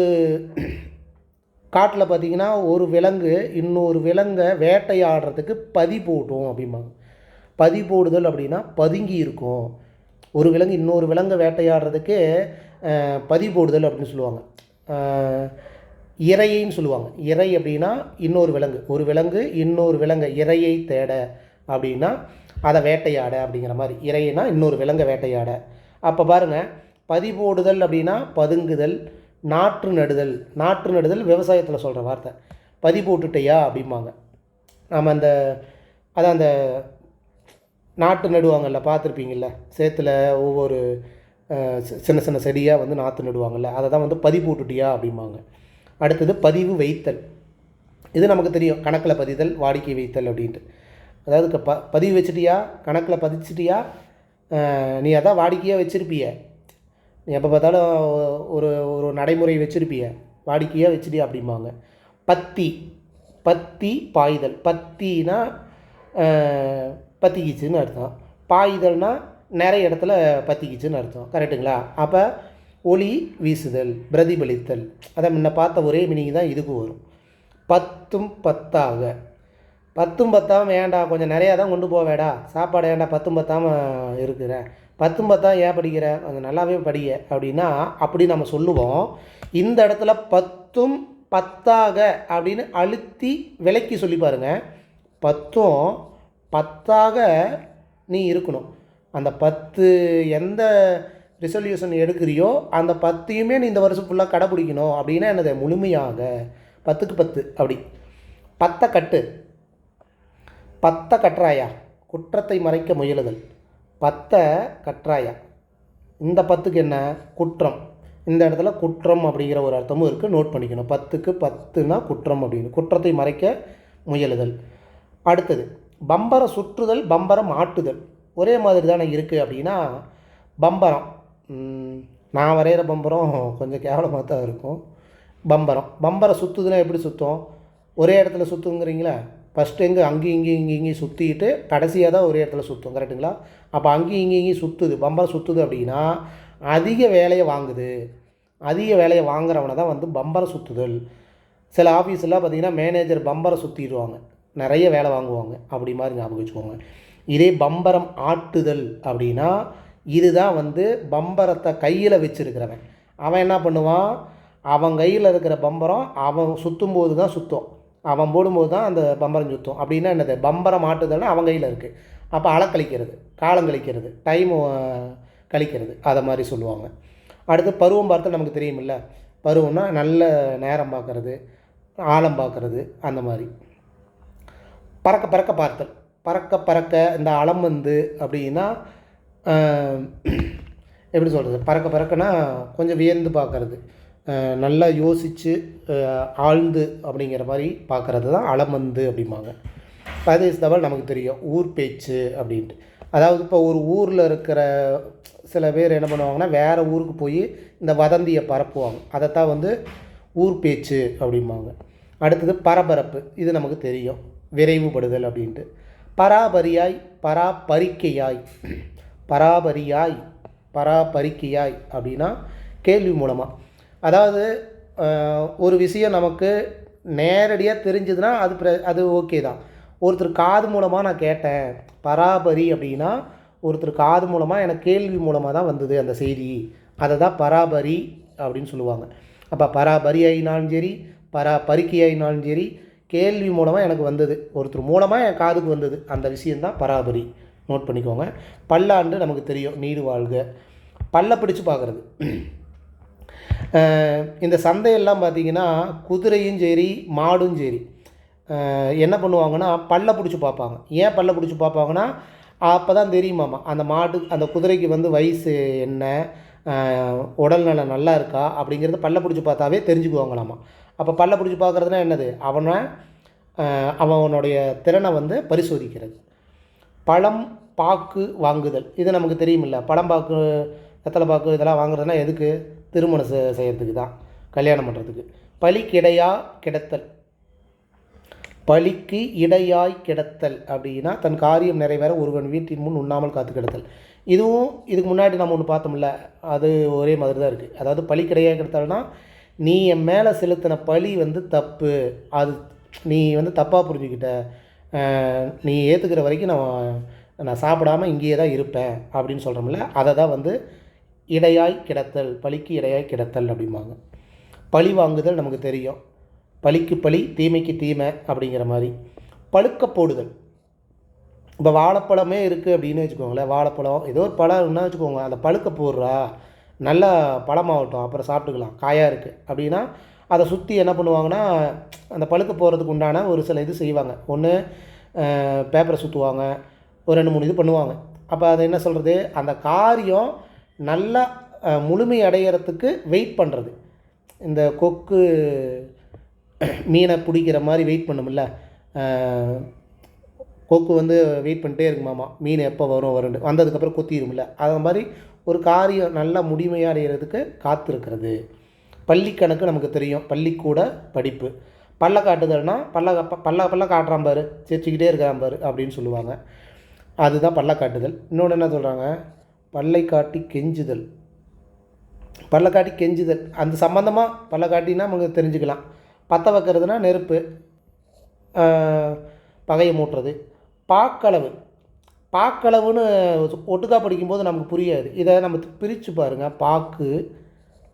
காட்டில் பார்த்திங்கன்னா ஒரு விலங்கு இன்னொரு விலங்கை வேட்டையாடுறதுக்கு பதி போட்டும் அப்படிம்பாங்க. பதி போடுதல் அப்படின்னா பதுங்கி இருக்கும். ஒரு விலங்கு இன்னொரு விலங்கை வேட்டையாடுறதுக்கு பதி போடுதல் அப்படின்னு சொல்லுவாங்க. இரையின்னு சொல்லுவாங்க. இரை அப்படின்னா இன்னொரு விலங்கு, ஒரு விலங்கு இன்னொரு விலங்கை இரையை தேட அப்படின்னா அதை வேட்டையாட அப்படிங்கிற மாதிரி. இறையினா இன்னொரு விலங்கை வேட்டையாட. அப்போ பாருங்கள், பதி போடுதல் அப்படின்னா பதுங்குதல். நாற்று நடுதல். நாற்று நடுதல் விவசாயத்தில் சொல்கிற வார்த்தை. பதி போட்டுட்டையா அப்படிம்பாங்க. நம்ம அந்த நாற்று நடுவாங்கல்ல, பார்த்துருப்பீங்கள்ல, சேத்துல ஒவ்வொரு சின்ன சின்ன செடியாக வந்து நாற்று நடுவாங்கள்ல, அதை தான் வந்து பதிவு விட்டுட்டியா அப்படிம்பாங்க. அடுத்தது பதிவு வைத்தல். இது நமக்கு தெரியும், கணக்கில் பதிதல், வாடிக்கை வைத்தல் அப்படின்ட்டு. அதாவது பதிவு வச்சுட்டியா, கணக்கில் பதிச்சிட்டியா, நீ அதான் வாடிக்கையாக வச்சுருப்பிய, நீ எப்போ பார்த்தாலும் ஒரு ஒரு நடைமுறை வச்சுருப்பிய, வாடிக்கையாக வச்சுட்டியா அப்படிம்பாங்க. பத்தி, பத்தி பாய்தல். பத்தினா பற்றிக்கிச்சுன்னு அர்த்தம். பாய்தல்னால் நிறைய இடத்துல பற்றிக்கிச்சுன்னு அர்த்தம். கரெக்டுங்களா? அப்போ ஒளி வீசுதல், பிரதிபலித்தல், அதை முன்ன பார்த்த ஒரே மீனிங் தான் இதுக்கும் வரும். பத்தும் பத்தாக. பத்தும் பத்தாமல் ஏன்டா, கொஞ்சம் நிறையா தான் கொண்டு போவேடா, சாப்பாடு ஏன்டா பத்தும் பத்தாமல் இருக்கிற, பத்தும் பத்தா ஏன் படிக்கிற, கொஞ்சம் நல்லாவே படிக்க அப்படின்னா அப்படி நம்ம சொல்லுவோம். இந்த இடத்துல பத்தும் பத்தாக அப்படின்னு அழுத்தி விலைக்கு சொல்லி பாருங்கள். பத்தும் பத்தாக நீ இருக்கணும். அந்த 10 எந்த ரிசல்யூஷன் எடுக்கிறியோ அந்த 10யுமே நீ இந்த வருஷம் ஃபுல்லாக கடைப்பிடிக்கணும். அப்படின்னா என்னது, முழுமையாக 10க்கு 10 அப்படி. 10 கட்டு, 10 கற்றாயா, குற்றத்தை மறைக்க முயலுதல். 10 கற்றாயா, இந்த 10க்கு என்ன, குற்றம். இந்த இடத்துல குற்றம் அப்படிங்கிற ஒரு அர்த்தமும் இருக்குது, நோட் பண்ணிக்கணும். 10க்கு 10னா குற்றம் அப்படின்னு, குற்றத்தை மறைக்க முயலுதல். அடுத்தது பம்பர சுற்றுதல், பம்பரம் ஆட்டுதல். ஒரே மாதிரி தானே இருக்குது அப்படின்னா, பம்பரம், நான் வரைகிற பம்பரம் கொஞ்சம் கேவலமாக தான் இருக்கும். பம்பரம் சுற்றுதுன்னா எப்படி சுற்றும், ஒரே இடத்துல சுற்றுங்கிறீங்களா, ஃபஸ்ட்டு எங்கே அங்கேயும் இங்கேயும் சுற்றிட்டு கடைசியாக தான் ஒரே இடத்துல சுற்றும். கரெக்டுங்களா? அப்போ அங்கேயும் இங்கேயும் சுற்றுது, பம்பரம் சுற்றுது அப்படின்னா அதிக வேலையை வாங்குது. அதிக வேலையை வாங்குறவனை தான் வந்து பம்பரம் சுற்றுதல். சில ஆஃபீஸெல்லாம் பார்த்திங்கன்னா மேனேஜர் பம்பரை சுற்றிடுவாங்க, நிறைய வேலை வாங்குவாங்க. அப்படி மாதிரி ஞாபகம் வச்சுக்கோங்க. இதே பம்பரம் ஆட்டுதல் அப்படின்னா, இதுதான் வந்து பம்பரத்தை கையில் வச்சுருக்கிறவன். அவன் என்ன பண்ணுவான், அவன் கையில் இருக்கிற பம்பரம் அவன் சுற்றும்போது தான் சுற்றும், அவன் போடும்போது தான் அந்த பம்பரம் சுற்றும். அப்படின்னா என்னது, பம்பரம் ஆட்டுதல்னா அவன் கையில் இருக்குது. அப்போ அலக்கழிக்கிறது, காலம் கழிக்கிறது, டைம் கழிக்கிறது, அதை மாதிரி சொல்லுவாங்க. அடுத்து பருவம் பார்த்தா நமக்கு தெரியுமில்ல, பருவம்னா நல்ல நேரம் பார்க்குறது, ஆழம் பார்க்குறது, அந்த மாதிரி. பறக்க பறக்க பார்த்தல். பறக்க பறக்க இந்த அளம் வந்து அப்படின்னா எப்படி சொல்கிறது, பறக்க பறக்கனா கொஞ்சம் வியந்து பார்க்குறது, நல்லா யோசித்து ஆழ்ந்து அப்படிங்கிற மாதிரி பார்க்குறது தான் அளமந்து அப்படிம்பாங்க. பிரதேச நமக்கு தெரியும், ஊர் பேச்சு அப்படின்ட்டு. அதாவது இப்போ ஒரு ஊரில் இருக்கிற சில பேர் என்ன பண்ணுவாங்கன்னா, வேறு ஊருக்கு போய் இந்த வதந்தியை பரப்புவாங்க, அதைத்தான் வந்து ஊர் பேச்சு அப்படிம்பாங்க. அடுத்தது பரபரப்பு, இது நமக்கு தெரியும், விரைவுபடுதல் அப்படின்ட்டு. பராபரியாய், பராபரிக்கையாய். பராபரியாய், பராபரிக்கையாய் அப்படின்னா கேள்வி மூலமாக. அதாவது ஒரு விஷயம் நமக்கு நேரடியாக தெரிஞ்சதுன்னா அது ஓகே தான். ஒருத்தர் காது மூலமாக நான் கேட்டேன், பராபரி அப்படின்னா ஒருத்தர் காது மூலமாக எனக்கு கேள்வி மூலமாக தான் வந்தது அந்த செய்தி, அதை தான் பராபரி அப்படின்னு சொல்லுவாங்க. அப்போ பராபரியாயினாலும் சரி, பரிக்கையாயினாலும் சரி, கேள்வி மூலமாக எனக்கு வந்தது, ஒருத்தர் மூலமாக என் காதுக்கு வந்தது, அந்த விஷயந்தான் பராபரி. நோட் பண்ணிக்கோங்க. பல்லாண்டு நமக்கு தெரியும், நீடு வாழ்க. பல்ல பிடிச்சு பார்க்குறது. இந்த சந்தையெல்லாம் பார்த்திங்கன்னா குதிரையும் சரி மாடும் சரி என்ன பண்ணுவாங்கன்னா பல்ல பிடிச்சி பார்ப்பாங்க. ஏன் பல்ல பிடிச்சி பார்ப்பாங்கன்னா, அப்போ தான் தெரியுமாம்மா அந்த மாடு அந்த குதிரைக்கு வந்து வயசு என்ன, உடல்நலம் நல்லா இருக்கா அப்படிங்கிறது பல்ல பிடிச்சி பார்த்தாவே தெரிஞ்சுக்குவாங்களாம்மா. அப்போ பல்ல பிடிச்சி பார்க்குறதுனா என்னது, அவனுடைய திறனை வந்து பரிசோதிக்கிறது. பழம் பாக்கு வாங்குதல், இது நமக்கு தெரியுமில்ல. பழம் பாக்கு, வெத்தலை பாக்கு இதெல்லாம் வாங்குறதுனா எதுக்கு, திருமணம் செய்கிறதுக்கு தான், கல்யாணம் பண்ணுறதுக்கு. பலிக்கு இடையா கிடத்தல். பலிக்கு இடையாய் கிடத்தல் அப்படின்னா தன் காரியம் நிறைவேற ஒருவன் வீட்டின் முன் உண்ணாமல் காத்து கிடத்தல். இதுவும் இதுக்கு முன்னாடி நம்ம ஒன்று பார்த்தோம்ல, அது ஒரே மாதிரி தான் இருக்குது. அதாவது பலிக்கு இடையாய் கிடத்தல்னா, நீ என் மேலே செலுத்தின பழி வந்து தப்பு, அது நீ வந்து தப்பாக புரிஞ்சுக்கிட்ட, நீ ஏற்றுக்கிற வரைக்கும் நான் சாப்பிடாமல் இங்கேயே தான் இருப்பேன் அப்படின்னு சொல்கிறோம்ல, அதை தான் வந்து இடையாய் கிடத்தல், பழிக்கு இடையாய் கிடத்தல் அப்படிம்பாங்க. பழி வாங்குதல் நமக்கு தெரியும், பழிக்கு பழி தீமைக்கு தீமை அப்படிங்கிற மாதிரி. பழுக்க போடுதல். இப்போ வாழைப்பழமே இருக்குது அப்படின்னு வச்சுக்கோங்களேன், வாழைப்பழம் ஏதோ ஒரு பழம்னா வச்சுக்கோங்க, அந்த பழுக்க போடுறா, நல்லா பழமாகட்டும் அப்புறம் சாப்பிட்டுக்கலாம், காயாக இருக்குது அப்படின்னா அதை சுற்றி என்ன பண்ணுவாங்கன்னா, அந்த பழுக்க போகிறதுக்கு உண்டான ஒரு சில இது செய்வாங்க. ஒன்று பேப்பரை சுற்றுவாங்க, ஒரு 2-3 இது பண்ணுவாங்க. அப்போ அது என்ன சொல்கிறது, அந்த காரியம் நல்லா முழுமை அடையிறதுக்கு வெயிட் பண்ணுறது. இந்த கொக்கு மீனை பிடிக்கிற மாதிரி வெயிட் பண்ணும்ல, கொக்கு வந்து வெயிட் பண்ணிட்டே இருக்குமாமா, மீன் எப்போ வரும் வரும்னு, வந்ததுக்கப்புறம் கொத்திடும்ல, அது மாதிரி ஒரு காரியம் நல்லா முழுமையாக அடைகிறதுக்கு காத்திருக்கிறது. பள்ளிக்கணக்கு நமக்கு தெரியும், பள்ளிக்கூட படிப்பு. பல்ல காட்டுதல்னா பல்ல காட்டுறான் பாரு, சிரிச்சுக்கிட்டே இருக்கிறான் பாரு அப்படின்னு சொல்லுவாங்க. அதுதான் பல்ல காட்டுதல். இன்னொன்று என்ன சொல்கிறாங்க, பல்லை காட்டி கெஞ்சுதல். பல்ல காட்டி கெஞ்சுதல் அந்த சம்மந்தமாக பல்ல காட்டினா நமக்கு தெரிஞ்சுக்கலாம். பற்ற வைக்கிறதுனா நெருப்பு, பகையை மூட்டுறது. பாக்களவு, பாக்களவுன்னு ஒட்டுக்கா படிக்கும்போது நமக்கு புரியாது. இதை நம்ம பிரித்து பாருங்கள். பாக்கு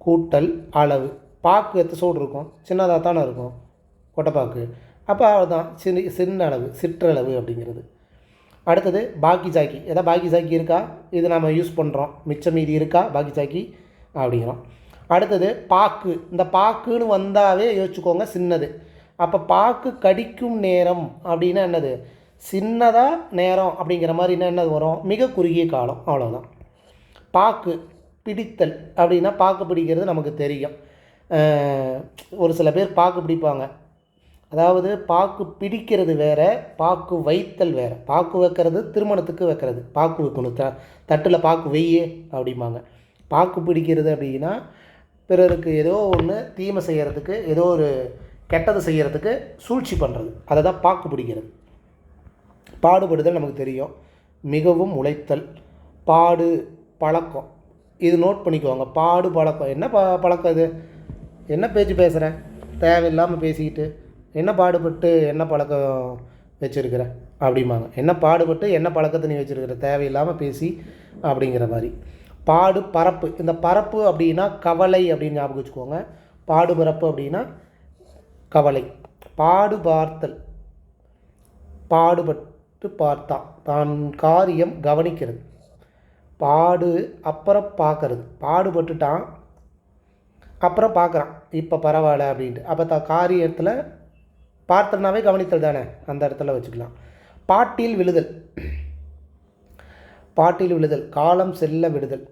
கூட்டல் அளவு. பாக்கு எத்தசோடு இருக்கும், சின்னதாக தானே இருக்கும் கொட்டைப்பாக்கு. அப்போ அதுதான் சின்ன அளவு, சிற்றளவு அப்படிங்கிறது. அடுத்தது பாக்கி சாக்கி. எதாவது பாக்கி சாக்கி இருக்கா, இது நம்ம யூஸ் பண்ணுறோம், மிச்சம் மீதி இருக்கா பாக்கி சாக்கி அப்படிங்கிறோம். அடுத்தது பாக்கு. இந்த பாக்குன்னு வந்தாவே யோசிச்சுக்கோங்க சின்னது. அப்போ பாக்கு கடிக்கும் நேரம் அப்படின்னா என்னது, சின்னதாக நேரம் அப்படிங்கிற மாதிரினா என்னது வரும், மிக குறுகிய காலம், அவ்வளோதான். பாக்கு பிடித்தல் அப்படின்னா பாக்கு பிடிக்கிறது நமக்கு தெரியும். ஒரு சில பேர் பாக்கு பிடிப்பாங்க. அதாவது பாக்கு பிடிக்கிறது வேறு, பாக்கு வைத்தல் வேறு. பாக்கு வைக்கிறது திருமணத்துக்கு வைக்கிறது, பாக்கு வைக்கணும், தட்டில் பாக்கு வெய்யே அப்படிம்பாங்க. பாக்கு பிடிக்கிறது அப்படின்னா பிறருக்கு ஏதோ ஒன்று தீமை செய்கிறதுக்கு, ஏதோ ஒரு கெட்டது செய்கிறதுக்கு சூழ்ச்சி பண்ணுறது, அதை தான் பாக்கு பிடிக்கிறது. பாடுபடுதல் நமக்கு தெரியும், மிகவும் உழைத்தல். பாடு பழக்கம், இது நோட் பண்ணிக்குவாங்க. பாடு பழக்கம் என்ன பழக்கம், இது என்ன பேச்சு பேசுகிறேன், தேவையில்லாமல் பேசிக்கிட்டு, என்ன பாடுபட்டு என்ன பழக்கம் வச்சுருக்கிற அப்படிம்பாங்க. என்ன பாடுபட்டு என்ன பழக்கத்தை நீ வச்சுருக்கிற, தேவையில்லாமல் பேசி அப்படிங்கிற மாதிரி. பாடு பரப்பு. இந்த பரப்பு அப்படின்னா கவலை அப்படின்னு ஞாபகம் வச்சுக்கோங்க. பாடு பரப்பு அப்படின்னா கவலை. பாடு பார்த்தல், பாடுபட்டு பார்த்தா, தான் காரியம் கவனிக்கிறது. பாடு அப்புறம் பார்க்கறது, பாடுபட்டுட்டான் அப்புறம் பார்க்குறான், இப்போ பரவாயில்ல அப்படின்ட்டு. அப்போ காரியத்தில் பார்த்தனாவே கவனித்தல் தானே, அந்த இடத்துல வச்சுக்கலாம். பாட்டில் விழுதல். பாட்டில் விழுதல், காலம் செல்ல விடுதல்.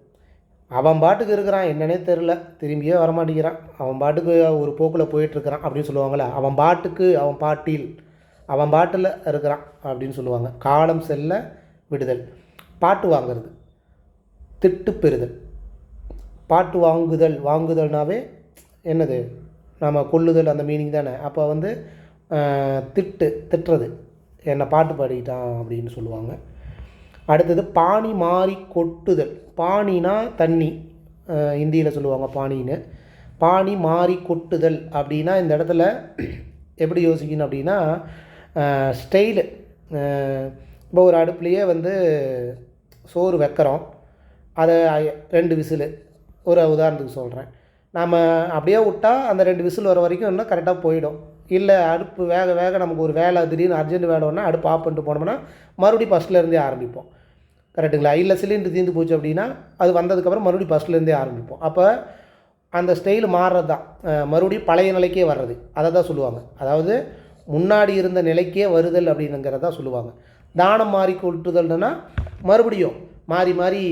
அவன் பாட்டுக்கு இருக்கிறான், என்னன்னே தெரில, திரும்பியே வரமாட்டேங்கிறான், அவன் பாட்டுக்கு ஒரு போக்கில் போயிட்டுருக்கிறான் அப்படின்னு சொல்லுவாங்களே, அவன் பாட்டுக்கு, அவன் பாட்டில், அவன் பாட்டில் இருக்கிறான் அப்படின்னு சொல்லுவாங்க. காலம் செல்ல விடுதல். பாட்டு வாங்கிறது, திட்டு பெறுதல். பாட்டு வாங்குதல், வாங்குதல்னாவே என்னது, நம்ம கொல்லுதல் அந்த மீனிங் தானே. அப்போ வந்து திட்டுறது, என்னை பாட்டு பாடிட்டான் அப்படின்னு சொல்லுவாங்க. அடுத்தது பாணி மாறி கொட்டுதல். பாணினா தண்ணி, ஹிந்தியில் சொல்லுவாங்க பாணின்னு. பாணி மாறி கொட்டுதல் அப்படின்னா இந்த இடத்துல எப்படி யோசிக்கணும் அப்படின்னா, ஸ்டைலு. இப்போ ஒரு அடுப்புலையே வந்து சோறு வைக்கிறோம், அதை 2 விசிலு, ஒரு உதாரணத்துக்கு சொல்கிறேன். நம்ம அப்படியே விட்டால் அந்த 2 விசில் வர வரைக்கும் இன்னும் கரெக்டாக போயிடும். இல்லை அடுப்பு வேக வேக நமக்கு ஒரு வேலை, திடீர்னு அர்ஜென்ட் வேலைன்னா அடுப்பு ஆஃப் பண்ணிட்டு போனோம்னா மறுபடியும் ஃபஸ்ட்லேருந்தே ஆரம்பிப்போம். கரெக்டுங்களா? இல்லை சிலிண்டர் தீர்ந்து போச்சு அப்படின்னா அது வந்ததுக்கப்புறம் மறுபடியும் ஃபஸ்ட்லேருந்தே ஆரம்பிப்போம். அப்போ அந்த ஸ்டைல் மாறுறது தான், மறுபடியும் பழைய நிலைக்கே வர்றது, அதை தான் சொல்லுவாங்க. அதாவது முன்னாடி இருந்த நிலைக்கே வருதல் அப்படிங்கிறத சொல்லுவாங்க. தானம் மாறி கொட்டுதல்னா மறுபடியும் மாறி மாறி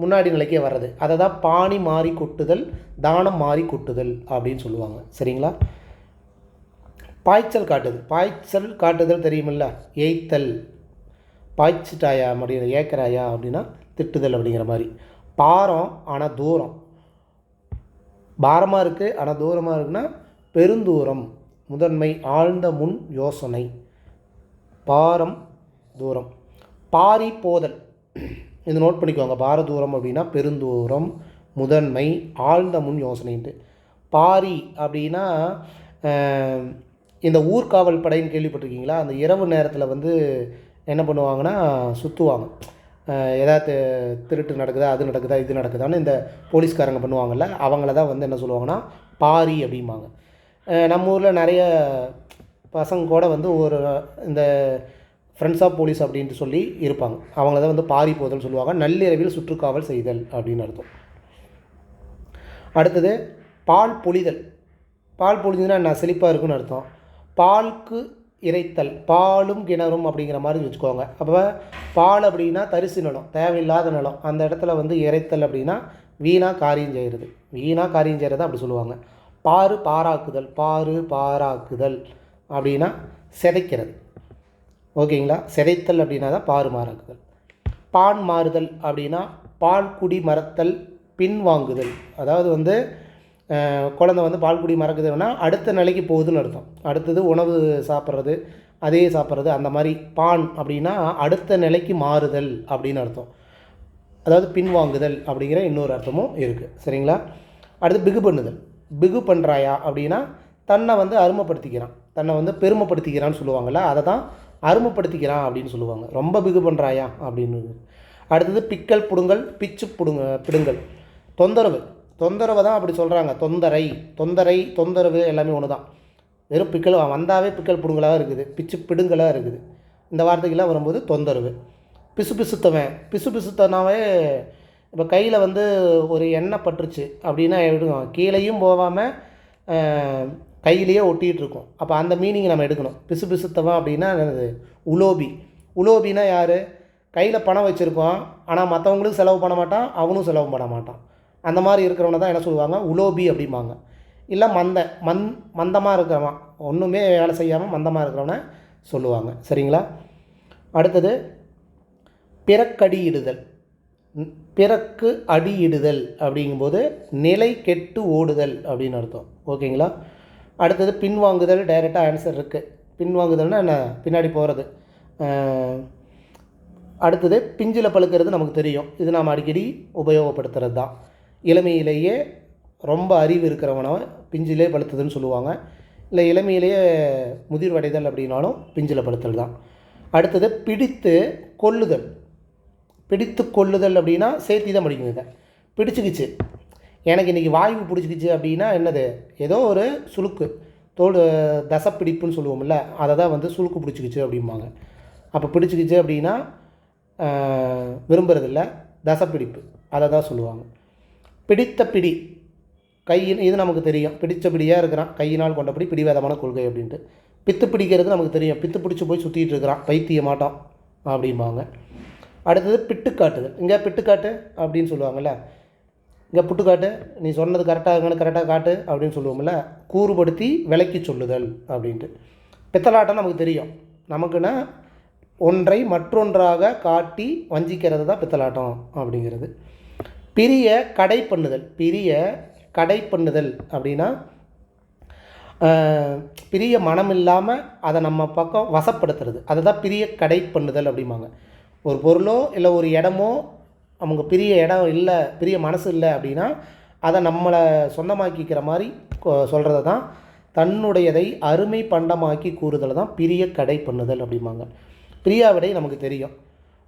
முன்னாடி நிலைக்கே வர்றது, அதை தான் பாணி மாறி கொட்டுதல், தானம் மாறி கொட்டுதல் அப்படின்னு சொல்லுவாங்க. சரிங்களா? பாய்ச்சல் காட்டுதல். பாய்ச்சல் காட்டுதல் தெரியுமில்ல, ஏய்த்தல், பாய்ச்சிட்டாயா அப்படிங்கிற, ஏக்கராயா அப்படின்னா திட்டுதல் அப்படிங்கிற மாதிரி. பாரம் ஆனால் தூரம், பாரமாக இருக்குது ஆனால் தூரமாக இருக்குன்னா பெருந்தூரம், முதன்மை, ஆழ்ந்த முன் யோசனை. பாரம் தூரம். பாரி போதல், இது நோட் பண்ணிக்கோங்க. பாரதூரம் அப்படின்னா பெருந்தூரம், முதன்மை, ஆழ்ந்த முன் யோசனைன்ட்டு. பாரி அப்படின்னா இந்த ஊர்காவல் படைன்னு கேள்விப்பட்டிருக்கீங்களா? அந்த இரவு நேரத்தில் வந்து என்ன பண்ணுவாங்கன்னா சுற்றுவாங்க, ஏதாவது திருட்டு நடக்குதா, அது நடக்குதா, இது நடக்குதான்னு இந்த போலீஸ்காரங்க பண்ணுவாங்கள்ல, அவங்கள தான் வந்து என்ன சொல்லுவாங்கன்னா பாரி அப்படிம்பாங்க. நம்ம ஊரில் நிறைய பசங்க கூட வந்து ஒரு இந்த ஃப்ரெண்ட்ஸ் ஆஃப் போலீஸ் அப்படின்ட்டு சொல்லி இருப்பாங்க, அவங்கள தான் வந்து பாரி போதல் சொல்லுவாங்க. நள்ளிரவில் சுற்றுக்காவல் செய்தல் அப்படின்னு அர்த்தம். அடுத்தது பால் பொழிதல். பால் பொழிதுன்னா என்ன, செழிப்பாக இருக்குன்னு அர்த்தம். பாலுக்கு இறைத்தல், பாலும் கிணறும் அப்படிங்கிற மாதிரி வச்சுக்கோங்க. அப்போ பால் அப்படின்னா தரிசு நிலம், தேவையில்லாத நிலம். அந்த இடத்துல வந்து இறைத்தல் அப்படின்னா வீணாக காரியம் செய்கிறது, வீணாக காரியம் செய்கிறத அப்படி சொல்லுவாங்க. பாரு பாராக்குதல், பாரு பாராக்குதல் அப்படின்னா சிதைக்கிறது. ஓகேங்களா? சிதைத்தல் அப்படின்னா தான் பாரு மாறாக்குதல். பான் மாறுதல் அப்படின்னா பால் குடி மறத்தல், பின் வாங்குதல். அதாவது வந்து குழந்தை வந்து பால் குடி மறக்குதுன்னா அடுத்த நிலைக்கு போகுதுன்னு அர்த்தம். அடுத்தது உணவு சாப்பிட்றது, அதே சாப்பிட்றது, அந்த மாதிரி. பான் அப்படின்னா அடுத்த நிலைக்கு மாறுதல் அப்படின்னு அர்த்தம். அதாவது பின்வாங்குதல் அப்படிங்கிற இன்னொரு அர்த்தமும் இருக்குது. சரிங்களா? அடுத்து பிகு பண்ணுதல். பிகு பண்ணுறாயா அப்படின்னா தன்னை வந்து அருமைப்படுத்திக்கிறான், தன்னை வந்து பெருமைப்படுத்திக்கிறான்னு சொல்லுவாங்கள்ல, அதை தான் அருமைப்படுத்திக்கிறான் அப்படின்னு சொல்லுவாங்க. ரொம்ப பிகு பண்ணுறாயா அப்படின்னு. அடுத்தது பிக்கல் புடுங்கல், பிச்சு பிடுங்கல். தொந்தரவு, தொந்தரவை தான் அப்படி சொல்கிறாங்க. தொந்தரை, தொந்தரை, தொந்தரவு எல்லாமே ஒன்று தான். வெறும் பிக்கல் வந்தாவே பிக்கல் புடுங்கலாக இருக்குது, பிச்சு பிடுங்கலாக இருக்குது. இந்த வார்த்தைகள்லாம் வரும்போது தொந்தரவு. பிசு பிசுத்தவன், பிசு பிசுத்தனாவே இப்போ கையில் வந்து ஒரு எண்ணெய் பட்டுருச்சு அப்படின்னா எடுக்கணும், கீழேயும் போகாமல் கையிலேயே ஒட்டிகிட்டு இருக்கும். அப்போ அந்த மீனிங் நம்ம எடுக்கணும். பிசு பிசுத்தவன் அப்படின்னா என்னது? உலோபி. உலோபின்னா யார்? கையில் பணம் வச்சுருக்கோம், ஆனால் மற்றவங்களும் செலவு பண்ண மாட்டான், அவனும் செலவு பண்ண மாட்டான். அந்த மாதிரி இருக்கிறவனை தான் என்ன சொல்லுவாங்க? உலோபி அப்படிம்பாங்க. இல்லை மந்தமாக இருக்கிறவன், ஒன்றுமே வேலை செய்யாமல் மந்தமாக இருக்கிறவனை சொல்லுவாங்க. சரிங்களா? அடுத்தது பிறக்கடியிடுதல். பிறக்கு அடியிடுதல் அப்படிங்கும்போது நிலை கெட்டு ஓடுதல் அப்படின்னு அர்த்தம். ஓகேங்களா? அடுத்தது பின்வாங்குதல். டைரெக்டாக ஆன்சர் இருக்குது. பின்வாங்குதல்னால் என்ன? பின்னாடி போகிறது. அடுத்தது பிஞ்சில் பழுக்கிறது நமக்கு தெரியும், இது நாம் அடிக்கடி உபயோகப்படுத்துகிறது தான். இளமையிலேயே ரொம்ப அறிவு இருக்கிறவனை பிஞ்சிலே பழுத்துதுன்னு சொல்லுவாங்க. இல்லை இளமையிலேயே முதிர்வடைதல் அப்படின்னாலும் பிஞ்சில் பழுத்தல் தான். அடுத்தது பிடித்து கொள்ளுதல். பிடித்து கொள்ளுதல் அப்படின்னா சேர்த்தி தான் படிக்கணும். இதை பிடிச்சிக்கிச்சு, எனக்கு இன்றைக்கி வாய்வு பிடிச்சிக்கிச்சு அப்படின்னா என்னது? ஏதோ ஒரு சுளுக்கு, தோல் தசப்பிடிப்புன்னு சொல்லுவோம்ல, அதை தான் வந்து சுளுக்கு பிடிச்சிக்கிச்சு அப்படிம்பாங்க. அப்போ பிடிச்சிக்கிச்சு அப்படின்னா விரும்புறதில்ல, தசப்பிடிப்பு, அதை தான் சொல்லுவாங்க. பிடித்த பிடி, கையின், இது நமக்கு தெரியும், பிடித்த பிடியாக இருக்கிறான், கையினால் கொண்டபடி பிடிவாதமான கொள்கை அப்படின்ட்டு. பித்து பிடிக்கிறது நமக்கு தெரியும், பித்து பிடிச்சி போய் சுற்றிட்டு இருக்கிறான், பைத்திய மாட்டான் அப்படிம்பாங்க. அடுத்தது பிட்டுக்காட்டுதல். இங்கே பிட்டுக்காட்டு அப்படின்னு சொல்லுவாங்கள்ல, இங்கே புட்டுக்காட்டு, நீ சொன்னது கரெக்டாக இருங்கன்னு கரெக்டாக காட்டு அப்படின்னு சொல்லுவோம்ல, கூறுபடுத்தி விலைக்கு சொல்லுதல் அப்படின்ட்டு. பித்தலாட்டம் நமக்கு தெரியும், நமக்குன்னா ஒன்றை மற்றொன்றாக காட்டி வஞ்சிக்கிறது தான் பித்தலாட்டம் அப்படிங்கிறது. பிரிய கடை பண்ணுதல். பிரிய கடை பண்ணுதல் அப்படின்னா பிரிய மனம் இல்லாமல் அதை நம்ம பக்கம் வசப்படுத்துறது, அதை தான் பிரிய கடை பண்ணுதல் அப்படிம்பாங்க. ஒரு பொருளோ இல்லை ஒரு இடமோ அவங்க பிரிய இடம் இல்லை, பிரிய மனசு இல்லை அப்படின்னா அதை நம்மளை சொந்தமாக்கிக்கிற மாதிரி சொல்கிறத தான் தன்னுடையதை அருமை பண்டமாக்கி கூறுதல் தான் பிரிய கடை பண்ணுதல் அப்படிம்பாங்க. பிரியாவிடை நமக்கு தெரியும்,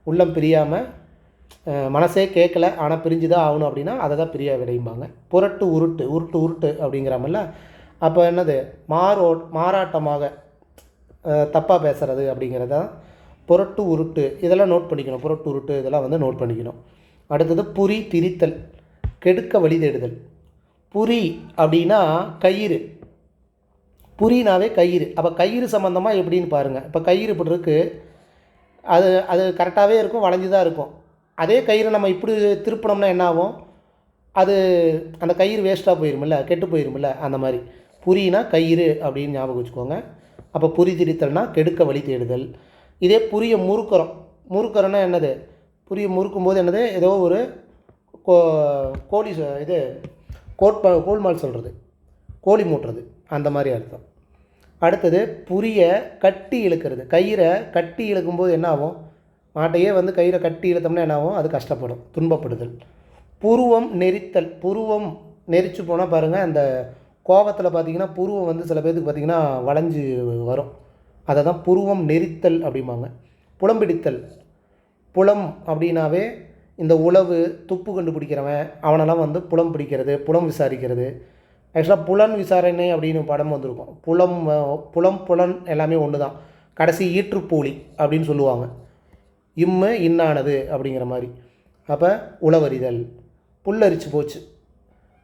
உள்ளம் பிரியாமல் மனசே கேட்கல ஆனால் பிரிஞ்சு தான் ஆகணும் அப்படின்னா அதை தான் பிரியா விடையும்பாங்க. புரட்டு உருட்டு, உருட்டு உருட்டு அப்படிங்கிறாமல்ல, அப்போ என்னது? மாறாட்டமாக தப்பாக பேசுகிறது அப்படிங்கிறத புரட்டு உருட்டு, இதெல்லாம் நோட் பண்ணிக்கணும். புரட்டு உருட்டு இதெல்லாம் வந்து நோட் பண்ணிக்கணும். அடுத்தது புரி திரித்தல், கெடுக்க வழி தேடுதல். புரி அப்படின்னா கயிறு, புரினாவே கயிறு. அப்போ கயிறு சம்மந்தமாக எப்படின்னு பாருங்கள். இப்போ கயிறு இப்படி இருக்குது, அது அது கரெக்டாகவே இருக்கும், வளைஞ்சு தான் இருக்கும். அதே கயிறை நம்ம இப்படி திருப்பினோம்னா என்ன ஆகும்? அது அந்த கயிறு வேஸ்ட்டாக போயிருமில்ல, கெட்டு போயிருமில்ல, அந்த மாதிரி. புரினா கயிறு அப்படின்னு ஞாபகம் வச்சுக்கோங்க. அப்போ புரி திரித்தல்னா கெடுக்க வழி தேடுதல். இதே புரிய முறுக்கிறோம். முறுக்கிறோன்னா என்னது? புரிய முறுக்கும்போது என்னது? ஏதோ ஒரு கோழி இது கோல்மால் சொல்கிறது, கோழி மூட்டுறது, அந்த மாதிரி அர்த்தம். அடுத்தது புரிய கட்டி இழுக்கிறது. கயிறை கட்டி இழுக்கும்போது என்ன ஆகும்? மாட்டையே வந்து கயிறை கட்டி இழுத்தோம்னா என்ன ஆகும்? அது கஷ்டப்படும், துன்பப்படுதல். புருவம் நெரித்தல். புருவம் நெரிச்சு போனால் பாருங்கள், அந்த கோபத்தில் பார்த்திங்கன்னா புருவம் வந்து சில பேருக்கு பார்த்திங்கன்னா வளைஞ்சு வரும், அதை தான் புருவம் நெரித்தல் அப்படிம்பாங்க. புலம் பிடித்தல். புலம் அப்படின்னாவே இந்த உளவு, துப்பு கண்டுபிடிக்கிறவன், அவனெல்லாம் வந்து புலம் பிடிக்கிறது, புலம் விசாரிக்கிறது. ஆக்சுவலாக புலன் விசாரணை அப்படின்னு படம் வந்திருக்கும். புலம் எல்லாமே ஒன்று தான். கடைசி ஈற்றுப்பூலி அப்படின்னு சொல்லுவாங்க, இன்னானது அப்படிங்கிற மாதிரி. அப்போ உளவறிதல். புல்லரிச்சு போச்சு.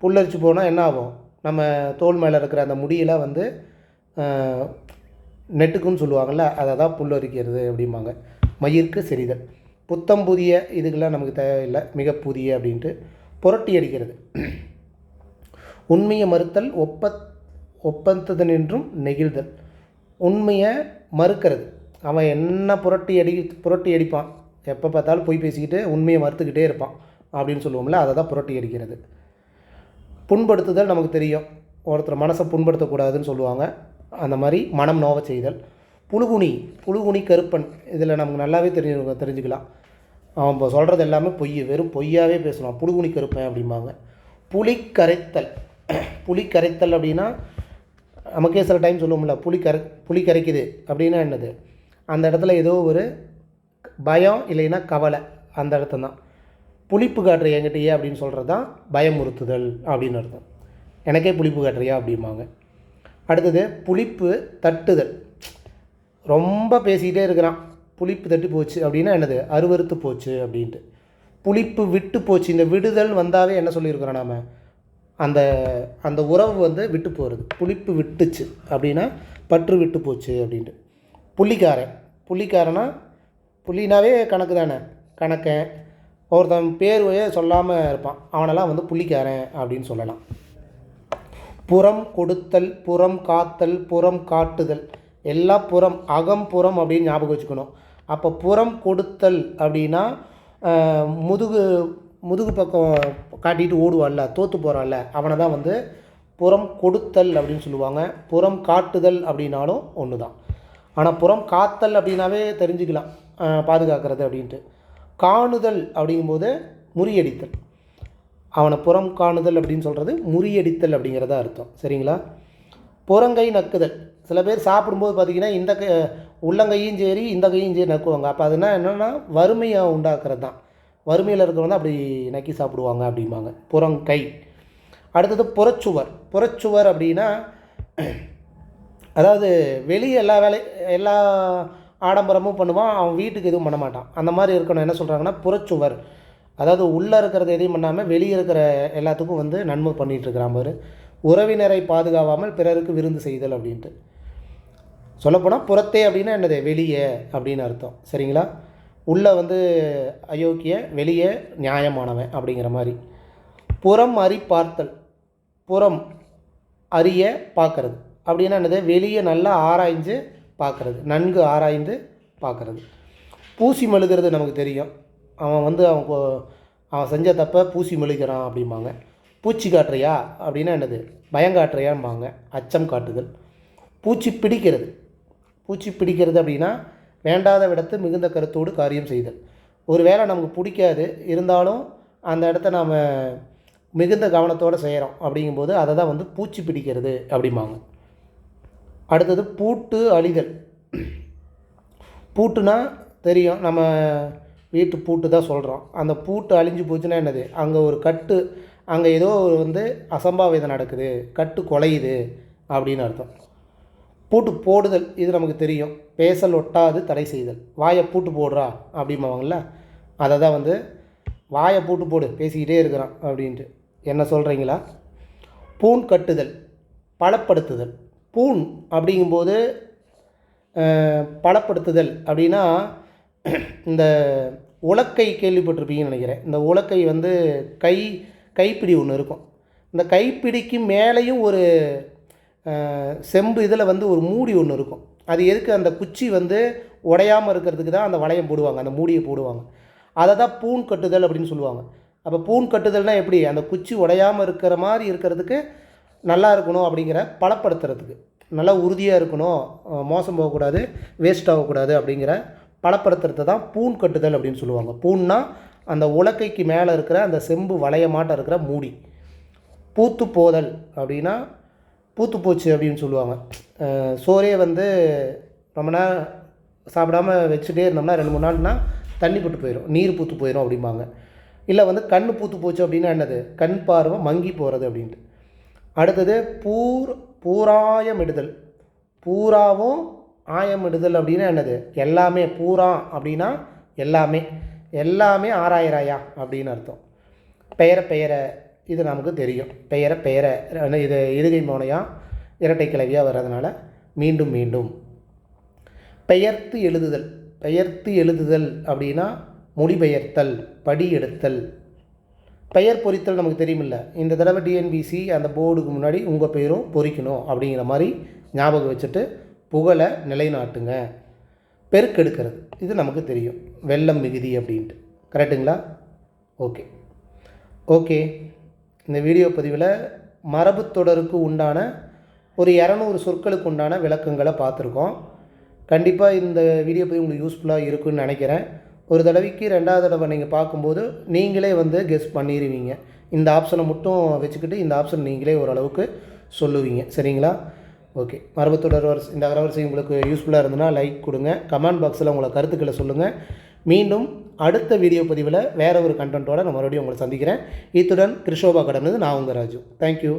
புல்லரிச்சு போனால் என்ன ஆகும்? நம்ம தோல் மேலே இருக்கிற அந்த முடியெல்லாம் வந்து நெட்டுக்குன்னு சொல்லுவாங்கள்ல, அதை தான் புல்லரிக்கிறது அப்படிம்பாங்க. மயிருக்கு செறிதல். புத்தம் புதிய இதுக்கெல்லாம் நமக்கு தேவையில்லை, மிக புதிய அப்படின்ட்டு. புரட்டி அடிக்கிறது. உண்மையை மறுத்தல், ஒப்பந்ததனின்றும் நெகிழ்தல். உண்மையை மறுக்கிறது. அவன் என்ன புரட்டி அடிப்பான், எப்போ பார்த்தாலும் பொய் பேசிக்கிட்டு உண்மையை மறுத்துக்கிட்டே இருப்பான் அப்படின்னு சொல்லுவோம்ல, அதை தான் புரட்டி அடிக்கிறது. புண்படுத்துதல் நமக்கு தெரியும், ஒருத்தர் மனசை புண்படுத்தக்கூடாதுன்னு சொல்லுவாங்க, அந்த மாதிரி மனம் நோவ செய்தல். புழுகுனி கருப்பன், இதில் நமக்கு நல்லாவே தெரிஞ்சுக்கலாம். அவன் இப்போ சொல்கிறது எல்லாமே பொய், வெறும் பொய்யாகவே பேசுவான், புழுகுனி கருப்பன் அப்படிம்பாங்க. புளி கரைத்தல் அப்படின்னா நமக்கே சில டைம் சொல்லுவோம்ல, புளி கரைக்குது அப்படின்னா என்னது, அந்த இடத்துல ஏதோ ஒரு பயம் இல்லைன்னா கவலை, அந்த இடத்துல தான். புளிப்பு காட்டுறியா என்கிட்டயே அப்படின்னு சொல்கிறது தான் பயமுறுத்துதல் அப்படின்னு அர்த்தம். எனக்கே புளிப்பு காட்டுறியா அப்படிம்பாங்க. அடுத்தது புளிப்பு தட்டுதல். ரொம்ப பேசிக்கிட்டே இருக்கிறான், புளிப்பு தட்டி போச்சு அப்படின்னா என்னது, அருவறுத்து போச்சு அப்படின்ட்டு. புளிப்பு விட்டு போச்சு, இந்த விடுதல் வந்தாவே என்ன சொல்லியிருக்கிறோம் நாம், அந்த அந்த உறவு வந்து விட்டு போகிறது. புளிப்பு விட்டுச்சு அப்படின்னா பற்று விட்டு போச்சு அப்படின்ட்டு. புள்ளிக்காரனா, புள்ளினாவே கணக்கு தானே, கணக்கன். ஒருத்தன் பேர்வையே சொல்லாமல் இருப்பான், அவனெல்லாம் வந்து புள்ளிக்காரன் அப்படின்னு சொல்லலாம். புறம் கொடுத்தல், புறம் காத்தல், புறம் காட்டுதல், எல்லாம் புறம், அகம்புறம் அப்படின்னு ஞாபகம் வச்சுக்கணும். அப்போ புறம் கொடுத்தல் அப்படின்னா முதுகு பக்கம் காட்டிட்டு ஓடுவான்ல, தோற்று போகிறான்ல, அவனை தான் வந்து புறம் கொடுத்தல் அப்படின்னு சொல்லுவாங்க. புறம் காட்டுதல் அப்படின்னாலும் ஒன்று தான். ஆனால் புறம் காத்தல் அப்படின்னாவே தெரிஞ்சுக்கலாம், பாதுகாக்கிறது அப்படின்ட்டு. காணுதல் அப்படிங்கும்போது முறியடித்தல். அவனை புறம் காணுதல் அப்படின்னு சொல்கிறது முறியடித்தல் அப்படிங்கிறதா அர்த்தம். சரிங்களா? புறங்கை நக்குதல். சில பேர் சாப்பிடும்போது பார்த்திங்கன்னா இந்த உள்ளங்கையும் சரி இந்த கையும் சரி நக்குவாங்க. அப்போ அதுனா என்னென்னா வறுமையை உண்டாக்குறது தான். வறுமையில் இருக்கிறவங்க தான் அப்படி நக்கி சாப்பிடுவாங்க அப்படிம்பாங்க, புறங்கை. அடுத்தது புறச்சுவர் அப்படின்னா அதாவது வெளியே எல்லா ஆடம்பரமும் பண்ணுவான், அவன் வீட்டுக்கு எதுவும் பண்ண மாட்டான். அந்த மாதிரி இருக்கணும். என்ன சொல்கிறாங்கன்னா புறச்சுவர், அதாவது உள்ளே இருக்கிறது எதையும் பண்ணாமல் வெளியே இருக்கிற எல்லாத்துக்கும் வந்து நன்மை பண்ணிகிட்ருக்கிறான் பாரு. உறவினரை பாதுகாவாமல் பிறருக்கு விருந்து செய்தல் அப்படின்ட்டு. சொல்லப்போனால் புறத்தே அப்படின்னா என்னது, வெளியே அப்படின்னு அர்த்தம். சரிங்களா? உள்ளே வந்து அயோக்கிய, வெளியே நியாயமானவன் அப்படிங்கிற மாதிரி. புறம் அறி பார்த்தல், புறம் அறிய பார்க்கறது அப்படின்னா என்னது, வெளியே நல்லா ஆராய்ஞ்சு பார்க்குறது, நன்கு ஆராய்ந்து பார்க்குறது. பூசி மெழுகிறது நமக்கு தெரியும், அவன் வந்து அவன் செஞ்ச தப்பை பூசி மெழுகிறான் அப்படிம்பாங்க. பூச்சி காட்டுறியா அப்படின்னா என்னது, பயங்காட்டுறியாம்பாங்க, அச்சம் காட்டுதல். பூச்சி பிடிக்கிறது அப்படின்னா வேண்டாத விடத்து மிகுந்த கருத்தோடு காரியம் செய்தல். ஒரு வேளை நமக்கு பிடிக்காது, இருந்தாலும் அந்த இடத்த நாம் மிகுந்த கவனத்தோடு செய்கிறோம் அப்படிங்கும்போது அதை தான் வந்து பூச்சி பிடிக்கிறது அப்படிம்பாங்க. அடுத்தது பூட்டு அழிதல். பூட்டுனா தெரியும், நம்ம வீட்டு பூட்டு தான் சொல்கிறோம். அந்த பூட்டு அழிஞ்சு போச்சுன்னா என்னது, அங்கே ஒரு கட்டு, அங்கே ஏதோ வந்து அசம்பாவிதம் நடக்குது, கட்டு குலையுது அப்படின்னு அர்த்தம். பூட்டு போடுதல், இது நமக்கு தெரியும், பேசல் ஒட்டாது தடை செய்தல். வாயை பூட்டு போடுறா அப்படிம்பாங்கள்ல, அதை தான் வந்து வாயை பூட்டு போடு, பேசிக்கிட்டே இருக்கிறான் அப்படின்ட்டு. என்ன சொல்கிறீங்களா? பூண் கட்டுதல், பலப்படுத்துதல். பூண் அப்படிங்கும்போது பலப்படுத்துதல் அப்படின்னா இந்த உலக்கை கேள்விப்பட்டிருப்பீங்கன்னு நினைக்கிறேன். இந்த உலக்கை வந்து கைப்பிடி ஒன்று இருக்கும். இந்த கைப்பிடிக்கு மேலேயும் ஒரு செம்பு இதில் வந்து ஒரு மூடி ஒன்று இருக்கும். அது எதுக்கு, அந்த குச்சி வந்து உடையாமல் இருக்கிறதுக்கு தான் அந்த வளையம் போடுவாங்க, அந்த மூடியை போடுவாங்க. அதை தான் பூண் கட்டுதல் அப்படின்னு சொல்லுவாங்க. அப்போ பூண் கட்டுதல்னால் எப்படி, அந்த குச்சி உடையாமல் இருக்கிற மாதிரி இருக்கிறதுக்கு, நல்லா இருக்கணும் அப்படிங்கிற பலப்படுத்துறதுக்கு, நல்லா உறுதியாக இருக்கணும், மோசம் போகக்கூடாது, வேஸ்ட் ஆகக்கூடாது அப்படிங்கிற பலப்படுத்துறது தான் பூண் கட்டுதல் அப்படின்னு சொல்லுவாங்க. பூன்னா அந்த உலக்கைக்கு மேலே இருக்கிற அந்த செம்பு வளையமாட்டம் இருக்கிற மூடி. பூத்து போதல் அப்படின்னா பூத்து போச்சு அப்படின்னு சொல்லுவாங்க. சோறே வந்து ரொம்ப நேரம் சாப்பிடாம வச்சுட்டே இருந்தோம்னா 2-3 நாள்னா தண்ணி பட்டு போயிடும், நீர் பூத்து போயிடும் அப்படிம்பாங்க. இல்லை வந்து கண் பூத்து போச்சு அப்படின்னா என்னது, கண் பார்வை மங்கி போகிறது அப்படின்ட்டு. அடுத்தது பூராயமிடுதல். பூராவும் ஆயமிடுதல் அப்படின்னா என்னது, எல்லாமே. பூரா அப்படின்னா எல்லாமே ஆராயிராயா அப்படின்னு அர்த்தம். பெயரை இது நமக்கு தெரியும், பெயரை இது இருகை மோனையாக இரட்டை கிளவியாக வர்றதுனால மீண்டும் பெயர்த்து எழுதுதல். பெயர்த்து எழுதுதல் அப்படின்னா மொழிபெயர்த்தல், படி எடுத்தல். பெயர் பொறித்தல் நமக்கு தெரியுமில்ல, இந்த தடவை டிஎன்பிசி அந்த போர்டுக்கு முன்னாடி உங்கள் பேரும் பொறிக்கணும் அப்படிங்கிற மாதிரி ஞாபகம் வச்சுட்டு புகழை நிலைநாட்டுங்க. பெருக்கெடுக்கிறது இது நமக்கு தெரியும், வெள்ளம் மிகுதி அப்படின்ட்டு. கரெக்டுங்களா? Okay okay. இந்த வீடியோ பதிவில் மரபு தொடருக்கு உண்டான ஒரு 200 சொற்களுக்கு உண்டான விளக்கங்களை பார்த்துருக்கோம். கண்டிப்பாக இந்த வீடியோ பதிவு உங்களுக்கு யூஸ்ஃபுல்லாக இருக்குன்னு நினைக்கிறேன். ஒரு தடவைக்கு 2வது தடவை நீங்கள் பார்க்கும்போது நீங்களே கெஸ் பண்ணிடுவீங்க. இந்த ஆப்ஷனை மட்டும் வச்சுக்கிட்டு இந்த ஆப்ஷன் நீங்களே ஓரளவுக்கு சொல்லுவீங்க. சரிங்களா? ஓகே. மரபுத்தொடர் இந்த அகரவரிசை உங்களுக்கு யூஸ்ஃபுல்லாக இருந்ததுன்னா லைக் கொடுங்க. கமெண்ட் பாக்ஸில் உங்களை கருத்துக்களை சொல்லுங்கள். மீண்டும் அடுத்த வீடியோ பதிவில் வேறு ஒரு கண்டென்ட்டோடு நான் மறுபடியும் உங்களை சந்திக்கிறேன். இத்துடன் கிருஷோபா அகாடமி, நான் உங்கள் ராஜு. தேங்க்யூ.